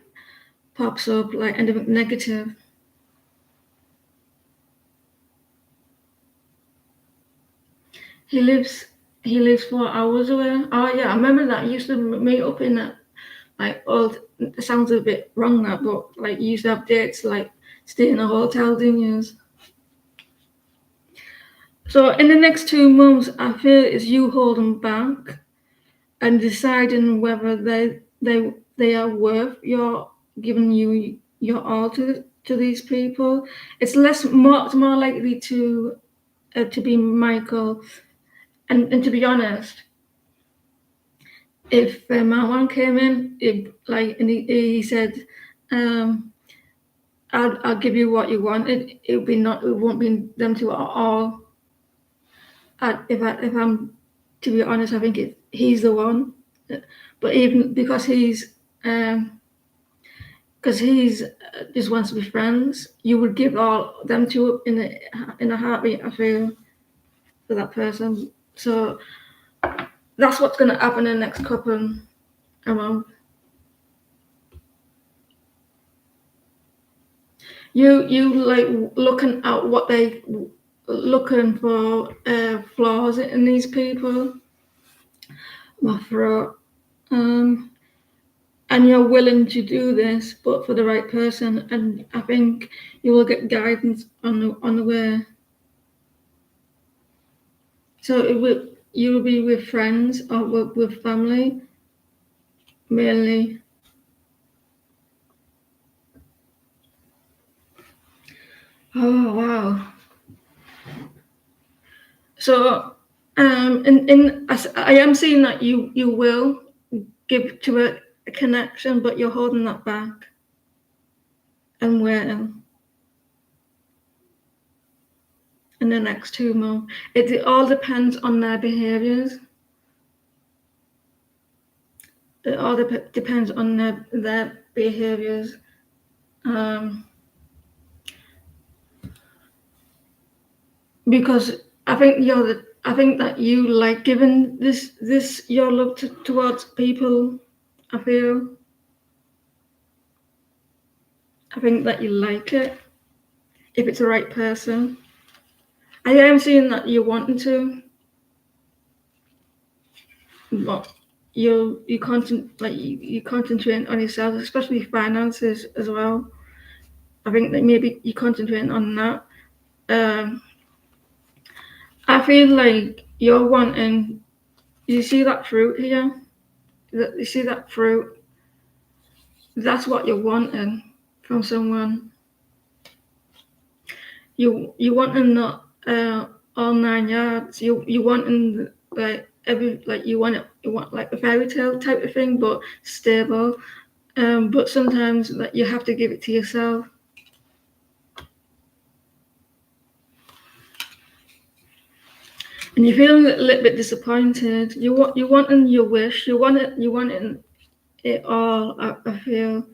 pops up, like anything negative. He lives 4 hours away. Oh yeah, I remember that. You used to meet up in that like old. It sounds a bit wrong that, but like you used to have dates like stay in a hotel, didn't you? So in the next 2 months, I feel it's you holding back and deciding whether they are worth your giving you your all to these people. It's it's more likely to be Michael. And to be honest, if Marwan came in, and he said, I'll give you what you want. It won't be them two at all. If I'm to be honest, I think he's the one. But even because he's just wants to be friends, you would give all them two up in a heartbeat. I feel for that person. So that's what's going to happen in the next couple of months. You like looking at what they looking for flaws in these people. My throat. And you're willing to do this, but for the right person. And I think you will get guidance on the way. So you will be with friends or with family, mainly. Oh wow! So, I am seeing that you will give to a connection, but you're holding that back and waiting in the next 2 months. It all depends on their behaviours. It all depends on their behaviours. Because I think that you like giving this your love towards people. I think that you like it if it's the right person. I am seeing that you're wanting to, but you concentrate on yourself, especially finances as well. I think that maybe you concentrate on that. Um, I feel like you're wanting. You see that fruit here? You see that fruit? That's what you're wanting from someone. You wanting not all 9 yards. You wanting like you want like a fairy tale type of thing, but stable. But sometimes like you have to give it to yourself. And you're feeling a little bit disappointed. You wanting your wish. You want it all. I feel,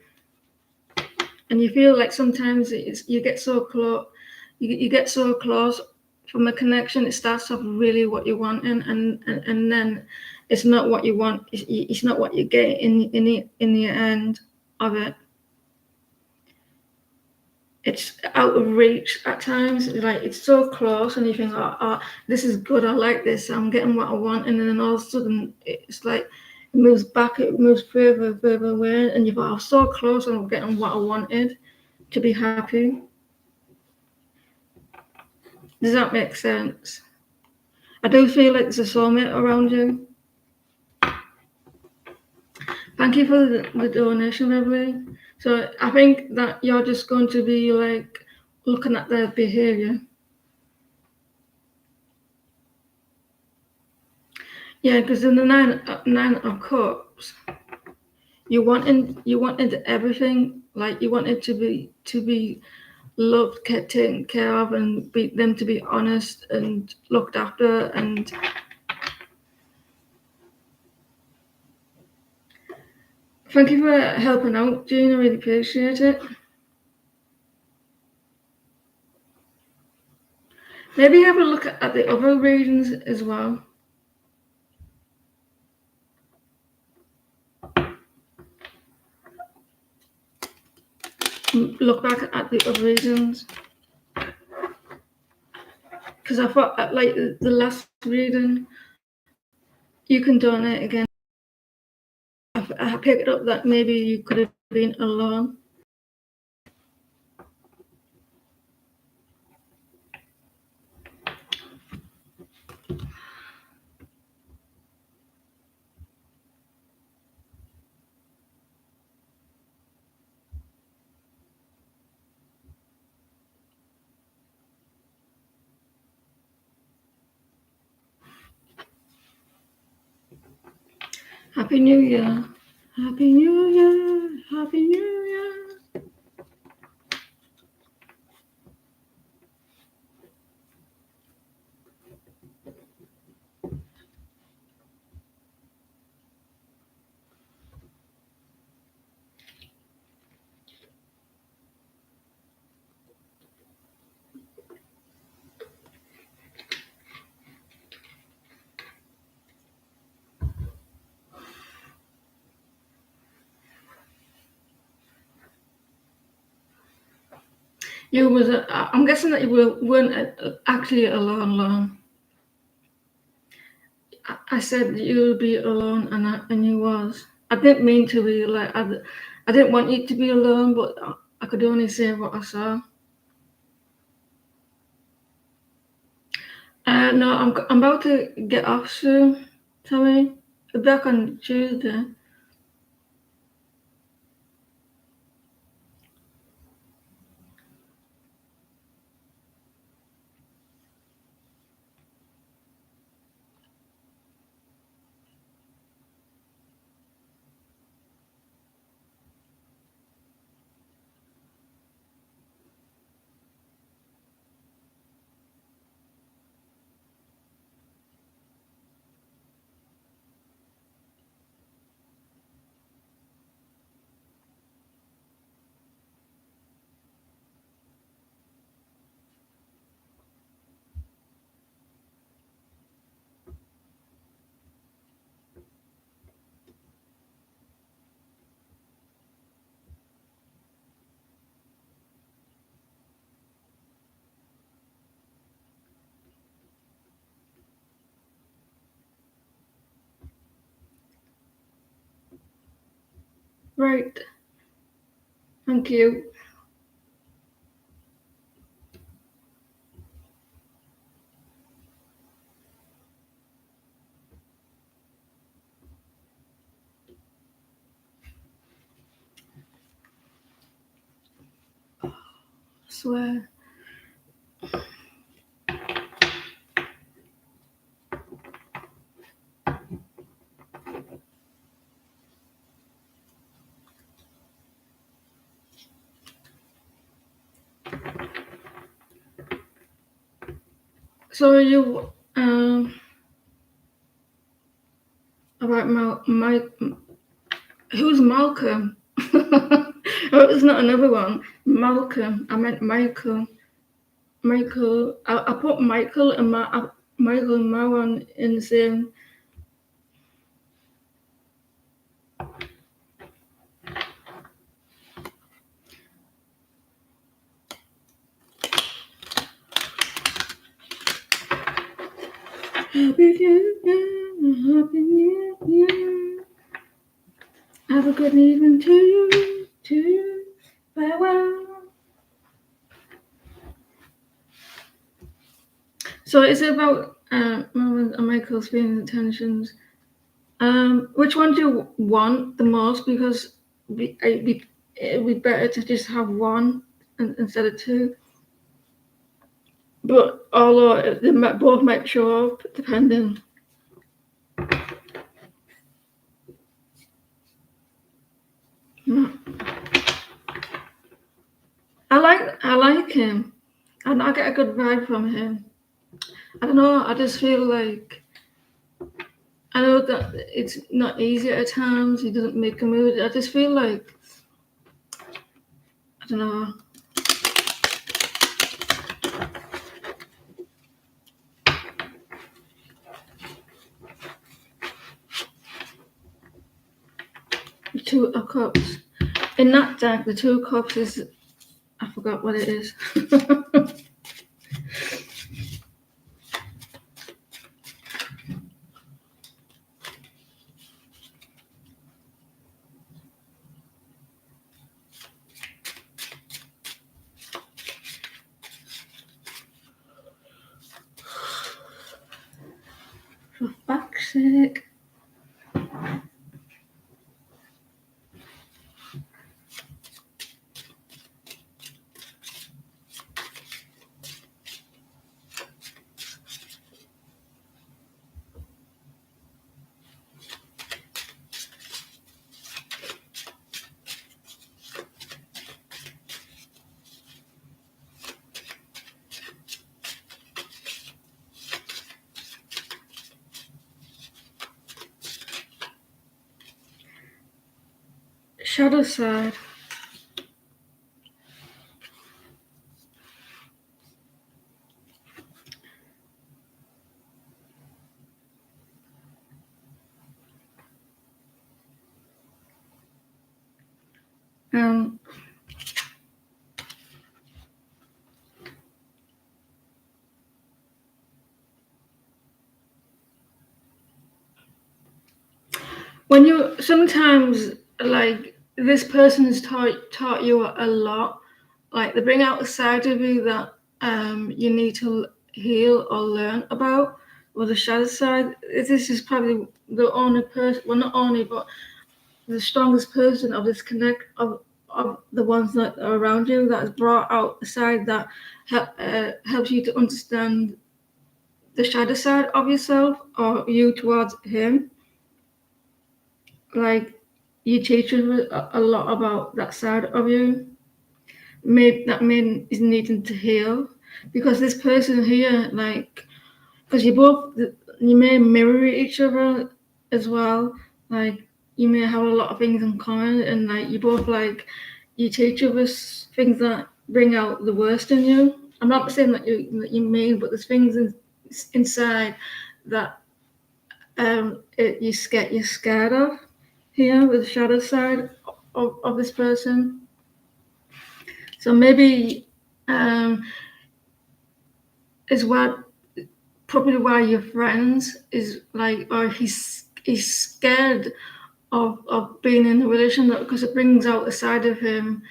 and you feel like sometimes you get so close. You get so close from a connection. It starts off really what you want, and then it's not what you want. It's not what you get in the end of it. It's out of reach at times. Like it's so close, and you think, oh, this is good. I like this. I'm getting what I want, and then all of a sudden, it's like it moves back. It moves further away, and you thought, I was so close. I'm getting what I wanted to be happy. Does that make sense? I do feel like there's a soulmate around you. Thank you for the donation, Beverly. So I think that you're just going to be like looking at their behavior. Yeah, because in the nine of cups, you wanted everything. Like you wanted to be loved, taken care of, and be them to be honest and looked after. And thank you for helping out, Jean. I really appreciate it. Maybe have a look at the other readings as well. Look back at the other reasons. because I thought, like the last reading, you can donate again. I picked up that maybe you could have been alone. Happy New Year. Happy New Year. Happy New Year. You was. I'm guessing that you weren't actually alone. I said you'll be alone, and you was. I didn't mean to be like. I didn't want you to be alone, but I could only say what I saw. No, I'm about to get off soon. Tommy, I'll be back on Tuesday. Right. Thank you. I swear. So you about who's Malcolm? Oh, it's not another one. Malcolm. I meant Michael. Michael. I put Michael and Michael and Marwan in the same. Happy New Year. Happy New Year. Have a good evening to you. To you. Farewell. So it's about Marwan and Michael's feelings and tensions. Which one do you want the most? Because it'd be better to just have one instead of two. But although they both might show up, depending. I like him, and I get a good vibe from him. I don't know. I just feel like I know that it's not easy at times. He doesn't make a mood. I just feel like I don't know. The Two of Cups. In that deck, the Two of Cups is I forgot what it is. For fuck's sake. Shadow side. Um, when you sometimes like this person has taught you a lot, like they bring out a side of you that you need to heal or learn about, or the shadow side. This is probably the only person, well, not only, but the strongest person of this connect of the ones that are around you that has brought out a side that helps you to understand the shadow side of yourself or you towards him. Like you teach us a lot about that side of you. That man is needing to heal because this person here, like, because you may mirror each other as well. Like you may have a lot of things in common, and like you both like you teach us things that bring out the worst in you. I'm not saying that you mean, but there's things inside that you're scared of here with the shadow side of this person. So maybe is what probably why you're friends is like, or he's scared of being in a relationship because it brings out a side of him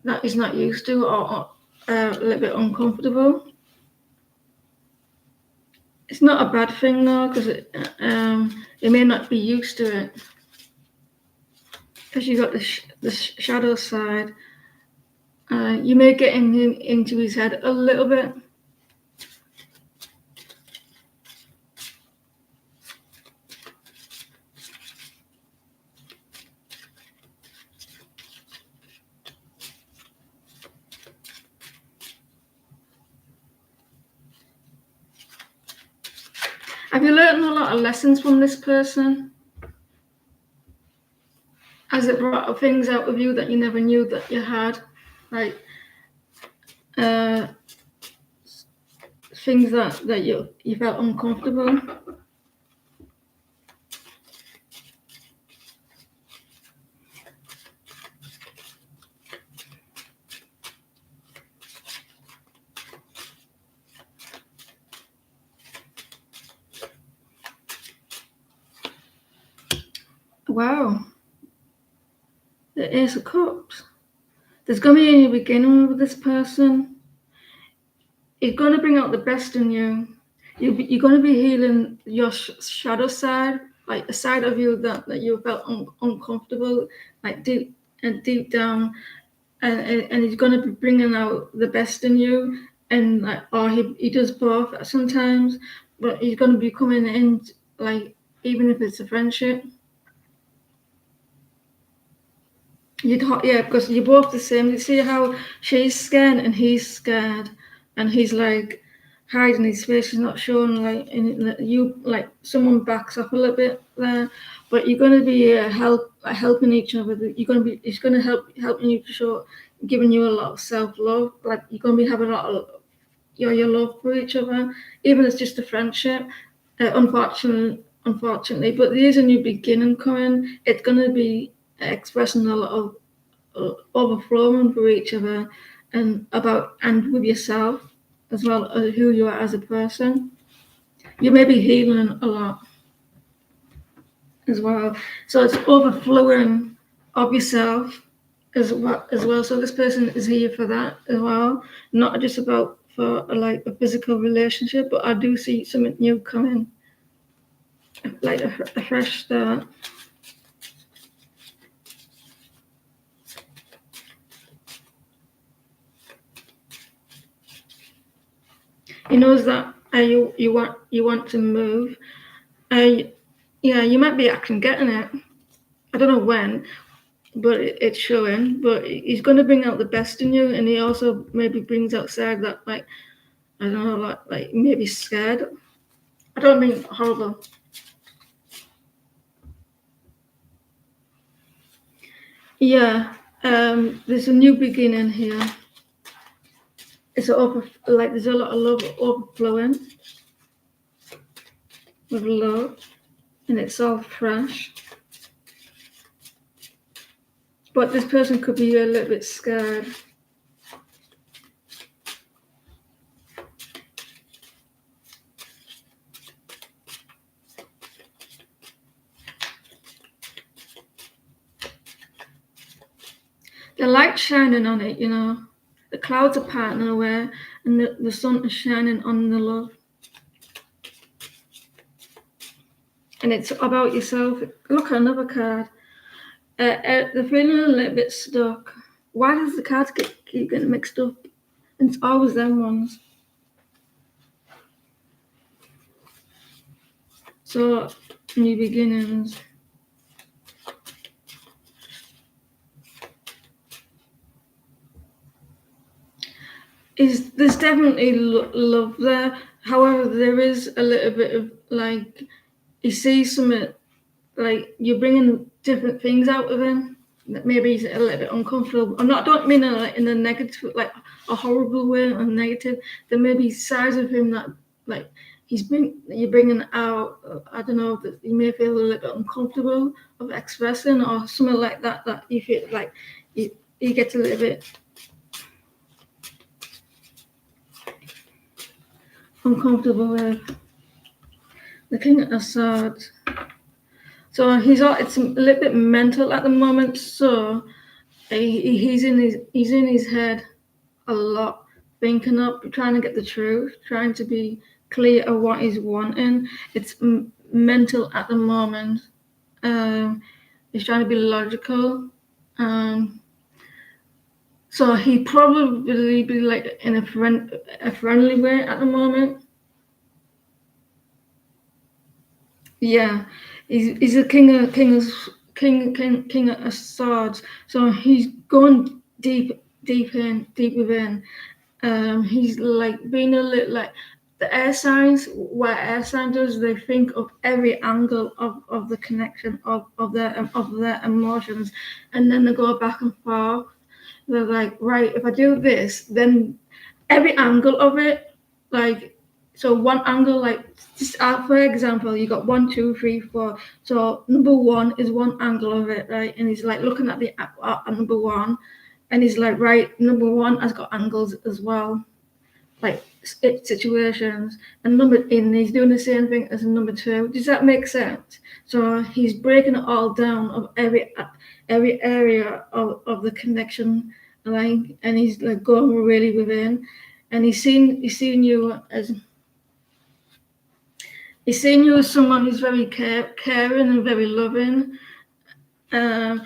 that he's not used to or a little bit uncomfortable. It's not a bad thing though because it may not be used to it because you got the shadow side. You may get into his head a little bit. Have you learned a lot of lessons from this person? Has it brought things out of you that you never knew that you had? Like uh, things that you felt uncomfortable? Wow. The Ace of Cups. There's going to be a new beginning with this person. It's going to bring out the best in you. You're going to be healing your shadow side, like a side of you that you felt uncomfortable, like deep down, and he's going to be bringing out the best in you. And like, or he does both sometimes, but he's going to be coming in like even if it's a friendship. Yeah, because you're both the same. You see how she's scared and he's scared, and he's like hiding his face. He's not showing you like someone backs up a little bit there, but you're going to be helping each other. You're going to be it's going to helping you to show, giving you a lot of self love. Like you're going to be having a lot of your love for each other, even if it's just a friendship. Unfortunately, but there's a new beginning coming. It's going to be expressing a lot of overflowing for each other and with yourself as well as who you are as a person. You may be healing a lot as well. So it's overflowing of yourself as well. So this person is here for that as well. Not just about for like a physical relationship, but I do see something new coming like a fresh start. He knows that you want to move. Yeah, you might be actually getting it. I don't know when, but it's showing. But he's going to bring out the best in you, and he also maybe brings outside that, like, I don't know, like maybe scared. I don't mean horrible. Yeah, there's a new beginning here. It's there's a lot of love overflowing with love, and it's all fresh. But this person could be a little bit scared. The light's shining on it, The clouds are parting away, and the sun is shining on the love. And it's about yourself. Look at another card. They're feeling a little bit stuck. Why does the cards keep getting mixed up? And it's always them ones. So, new beginnings. There's definitely love there. However, there is a little bit of, like, you see something, like, you're bringing different things out of him that maybe he's a little bit uncomfortable. I don't mean in a negative, like a horrible way or negative. There may be sides of him that, like, you're bringing out. I don't know, that you may feel a little bit uncomfortable of expressing, or something like that. That you feel like you get a little bit uncomfortable with. The King of Swords. So it's a little bit mental at the moment. So he's in his head a lot, thinking up, trying to get the truth, trying to be clear of what he's wanting. It's mental at the moment. He's trying to be logical. So he probably be like in a friendly way at the moment. Yeah, he's a king of swords. So he's going deep within. He's like being a little like the air signs. What air sign does, they think of every angle of the connection of their emotions, and then they go back and forth. They're like, right, if I do this, then every angle of it, like. So one angle, like, just for example, you got 1, 2, 3, 4. So number 1 is one angle of it, right? And he's like looking at the number 1, and he's like, right, number 1 has got angles as well, like situations. And he's doing the same thing as number 2. Does that make sense? So he's breaking it all down of every area of the connection, like, and he's like going really within, and he's seeing you as. He's seeing you as someone who's very caring and very loving. A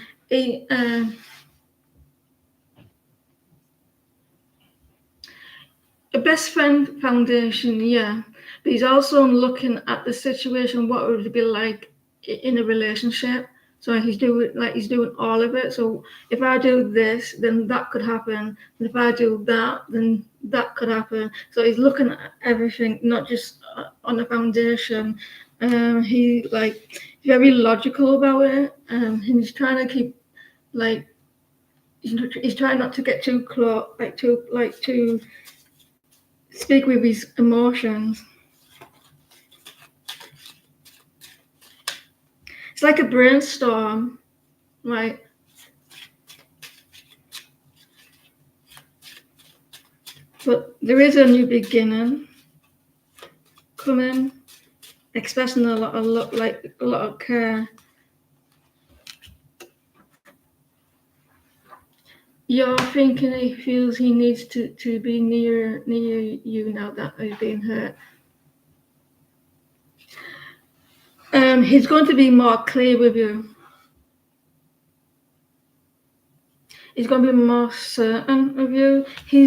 best friend foundation, yeah. But he's also looking at the situation, what would it be like in a relationship. So he's doing all of it. So if I do this, then that could happen. And if I do that, then that could happen. So he's looking at everything, not just on the foundation. He's very logical about it. He's trying to keep, like, he's trying not to get too close, to speak with his emotions. It's like a brainstorm, right? But there is a new beginning coming, expressing a lot of care. You're thinking he feels he needs to be near you now that he's being hurt. He's going to be more clear with you. He's going to be more certain with you. He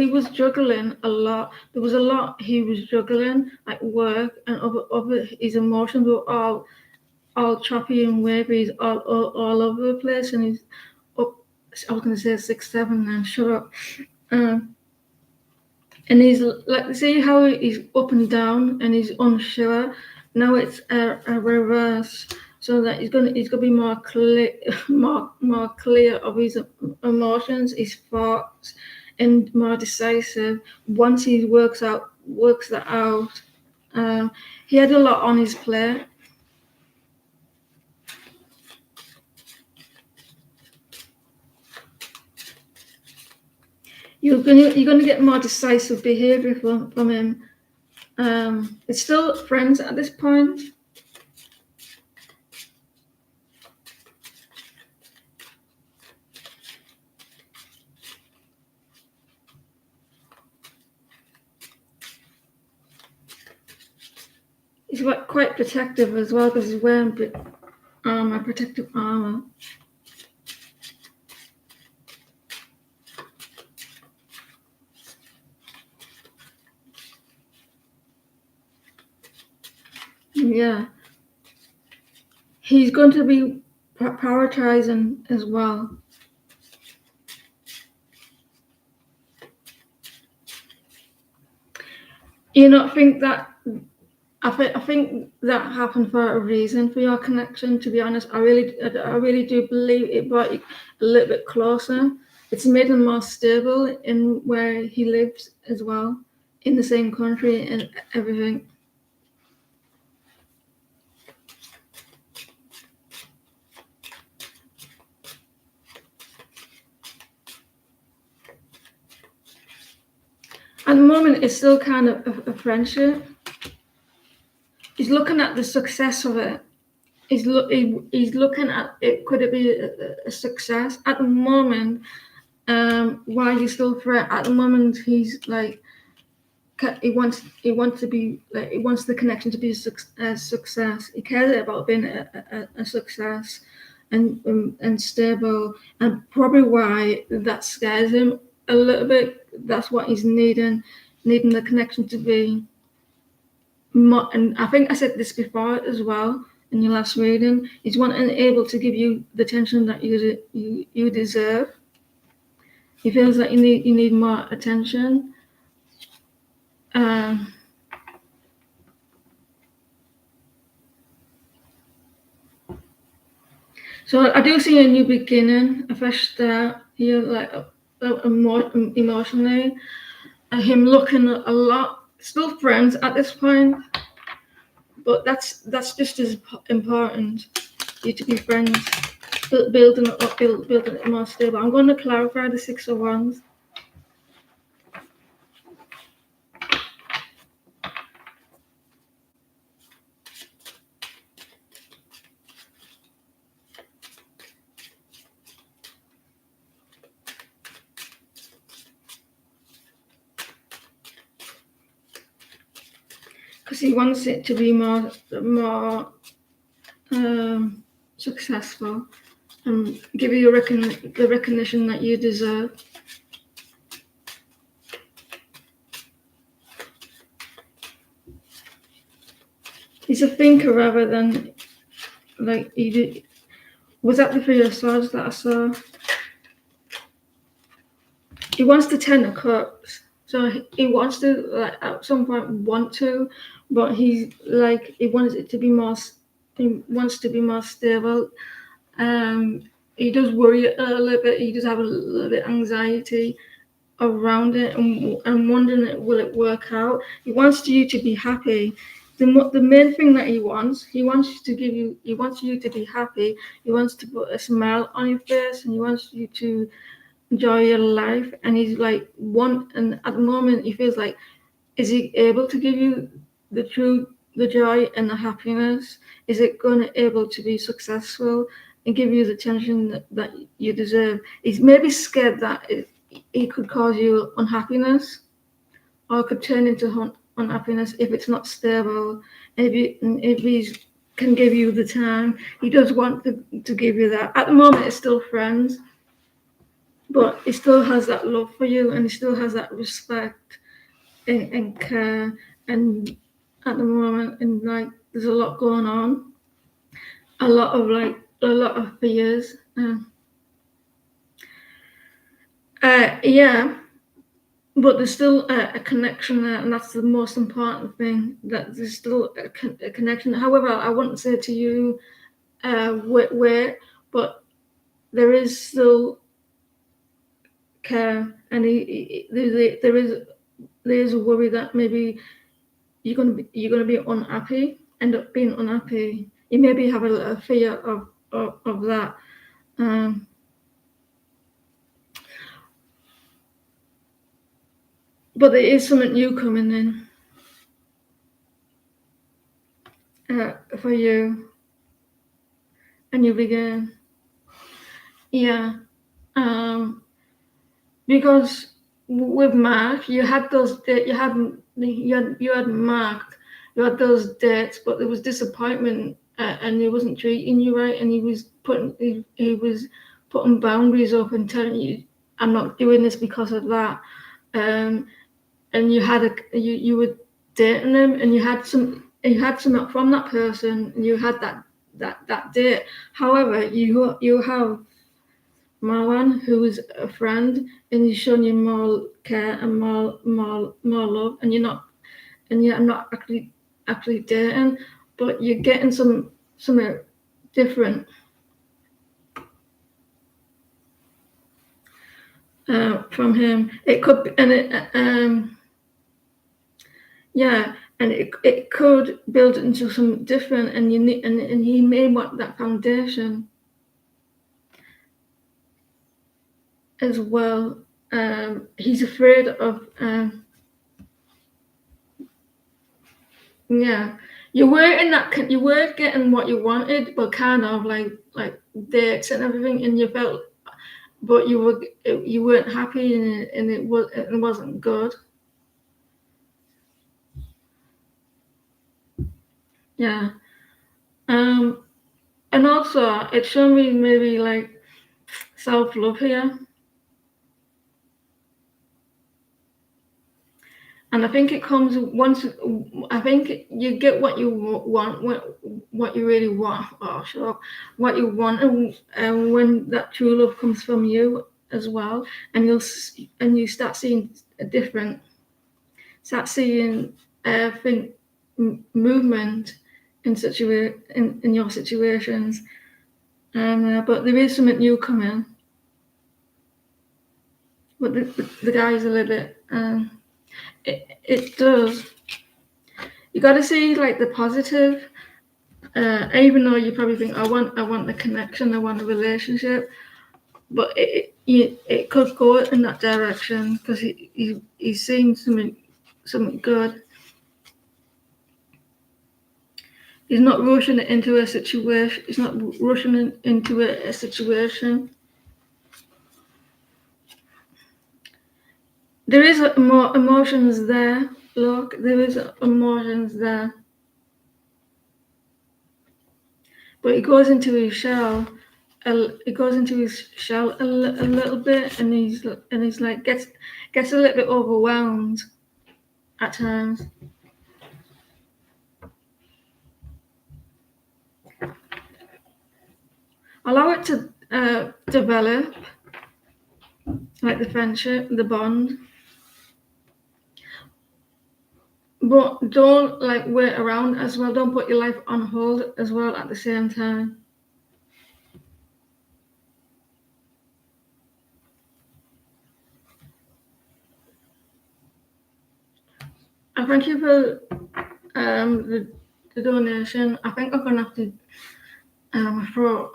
was juggling a lot. There was a lot he was juggling, like work and other his emotions were all choppy and wavy. He's all over the place, and he's up. I was going to say 6'7", then shut up. And he's like, see how he's up and down, and he's unsure. Now it's a reverse, so that he's gonna be more clear, more clear of his emotions, his thoughts, and more decisive once he works that out. He had a lot on his plate. You're gonna get more decisive behavior from him. It's still friends at this point. He's quite protective as well because he's wearing protective armor. Yeah. He's going to be prioritizing as well. You not think that I think that happened for a reason for your connection. To be honest, I really do believe it brought you a little bit closer. It's made him more stable in where he lives as well, in the same country and everything. At the moment, it's still kind of a friendship. He's looking at the success of it. He's looking at it. Could it be a success at the moment? Why you still threat at the moment? He's like he wants to be like he wants the connection to be a success. He cares about being a success and stable, and probably why that scares him a little bit. That's what he's needing the connection to be. And I think I said this before as well in your last reading. He's wanting able to give you the attention that you deserve. He feels like you need more attention. So I do see a new beginning, a fresh start here, like more emotionally. Him looking a lot, still friends at this point, but that's just as important. You to be friends, building it more stable. I'm going to clarify the 6 of Wands. Because he wants it to be more successful and give you the recognition that you deserve. He's a thinker rather than like he did. Was that the 3 of Swords that I saw? He wants the 10 of Cups. So he wants to, like, at some point want to, but he's like he wants it to be more. He wants to be more stable. He does worry a little bit. He does have a little bit of anxiety around it, and wondering will it work out. He wants you to be happy. The main thing that he wants you to be happy. He wants to put a smile on your face, and he wants you to enjoy your life. And he's like and at the moment he feels like, is he able to give you the joy and the happiness? Is it going to able to be successful and give you the attention that you deserve? He's maybe scared that it could cause you unhappiness, or could turn into unhappiness if it's not stable. If he's can give you the time. He does want to give you that. At the moment, it's still friends, but he still has that love for you, and he still has that respect and care. And at the moment, and like, there's a lot going on, a lot of fears. Yeah, but there's still a connection there, and that's the most important thing. That there's still a connection. However, I wouldn't say to you, wait, but there is still care, and there is a worry that maybe you're gonna be unhappy, end up being unhappy. You maybe have a fear of that. But there is something new coming in for you, and you begin, yeah. Because with Mark, you had those you had Mark, you had those dates, but there was disappointment, and he wasn't treating you right, and he was putting boundaries up and telling you, I'm not doing this because of that. And you were dating him, and you had something from that person, and you had that date. However, you have Marwan, who is a friend, and he's showing you more care and more love, and you're not actually dating, but you're getting something different from him. It could be, and yeah, and it could build into something different, and you need, and he may want that foundation as well. He's afraid of yeah. You were getting what you wanted, but kind of like dates and everything, and you felt, but you weren't happy, and it wasn't good. Yeah. And also it showed me maybe like self-love here. And I think it comes once. I think you get what you want, what you really want. Oh, sure, what you want, and when that true love comes from you as well, and you start seeing a different, start seeing, I think, movement in your situations. And but there is something new coming. But the guy's a little bit. It does. You got to see like the positive, even though you probably think I want the connection, I want a relationship, but it could go in that direction because he's seeing something good. He's not rushing it into a situation. He's not rushing it into a situation. There is more emotions there. Look, there is emotions there, but he goes into his shell. He goes into his shell a little bit, and he's like gets a little bit overwhelmed at times. Allow it to develop, like the friendship, the bond, but don't like wait around as well. Don't put your life on hold as well at the same time. I thank you for the donation. I think I'm gonna have to throw.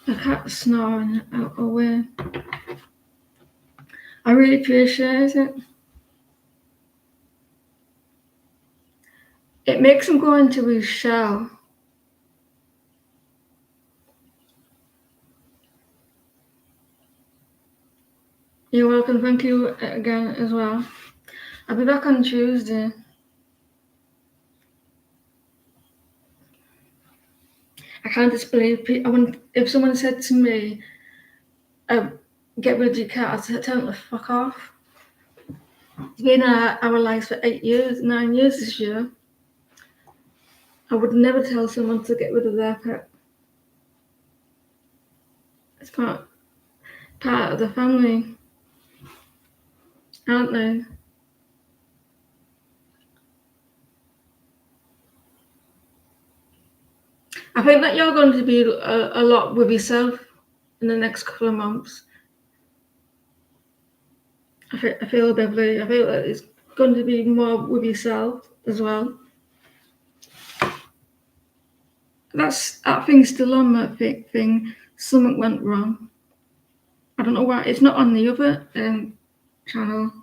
The cat snoring away. I really appreciate it. it makes him go into his shell. You're welcome. Thank you again as well. I'll be back on Tuesday. I can't just believe if someone said to me, get rid of your cat, I'd tell them to fuck off. It's been in our lives for 9 years this year. I would never tell someone to get rid of their pet. It's part of the family, aren't they? I think that you're going to be a lot with yourself in the next couple of months. I feel, Beverly, I feel that it's going to be more with yourself as well. That thing's still on that thing. Something went wrong. I don't know why. It's not on the other channel.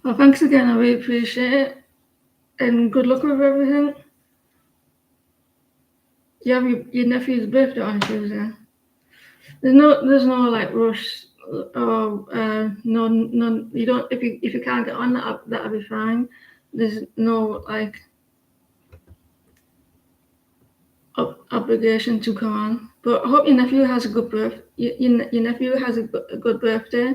Well, thanks again. I really appreciate it. And good luck with everything. You have your nephew's birthday on Tuesday. There's no like rush or no. You don't if you can't get on that'll be fine. There's no like obligation to come on. But I hope your nephew has a good birth. Your nephew has a good birthday.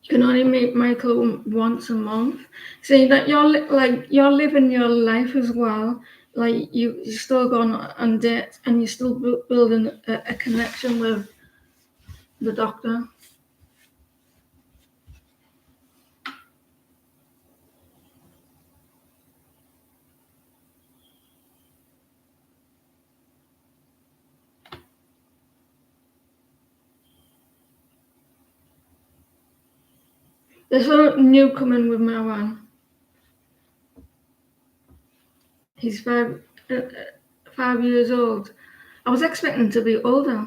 You can only meet Michael once a month. Saying that you're living your life as well. Like you're still going on dates and you're still building a connection with the doctor. There's something new coming with my one. He's 5 years old. I was expecting to be older.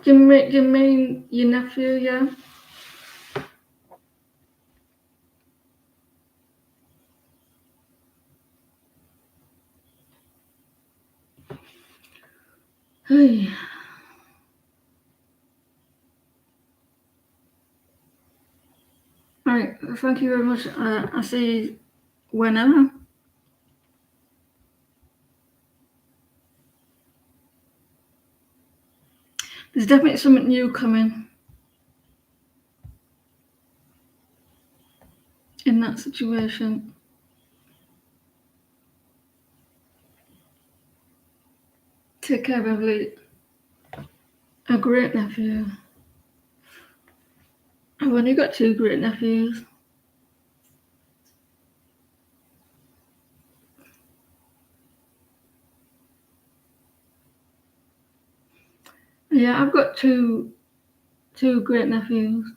Do you mean your nephew, yeah? Hey. Right, thank you very much. I'll see you whenever. There's definitely something new coming in that situation. Take care, Beverly. A great nephew. I've only got 2 great nephews. Yeah, I've got two great nephews.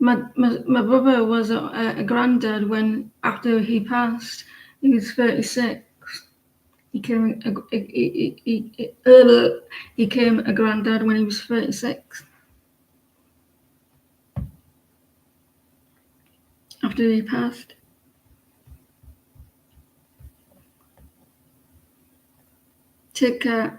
My brother was a granddad when after he passed. He was 36. He came a granddad when he was 36. After he passed. Take care.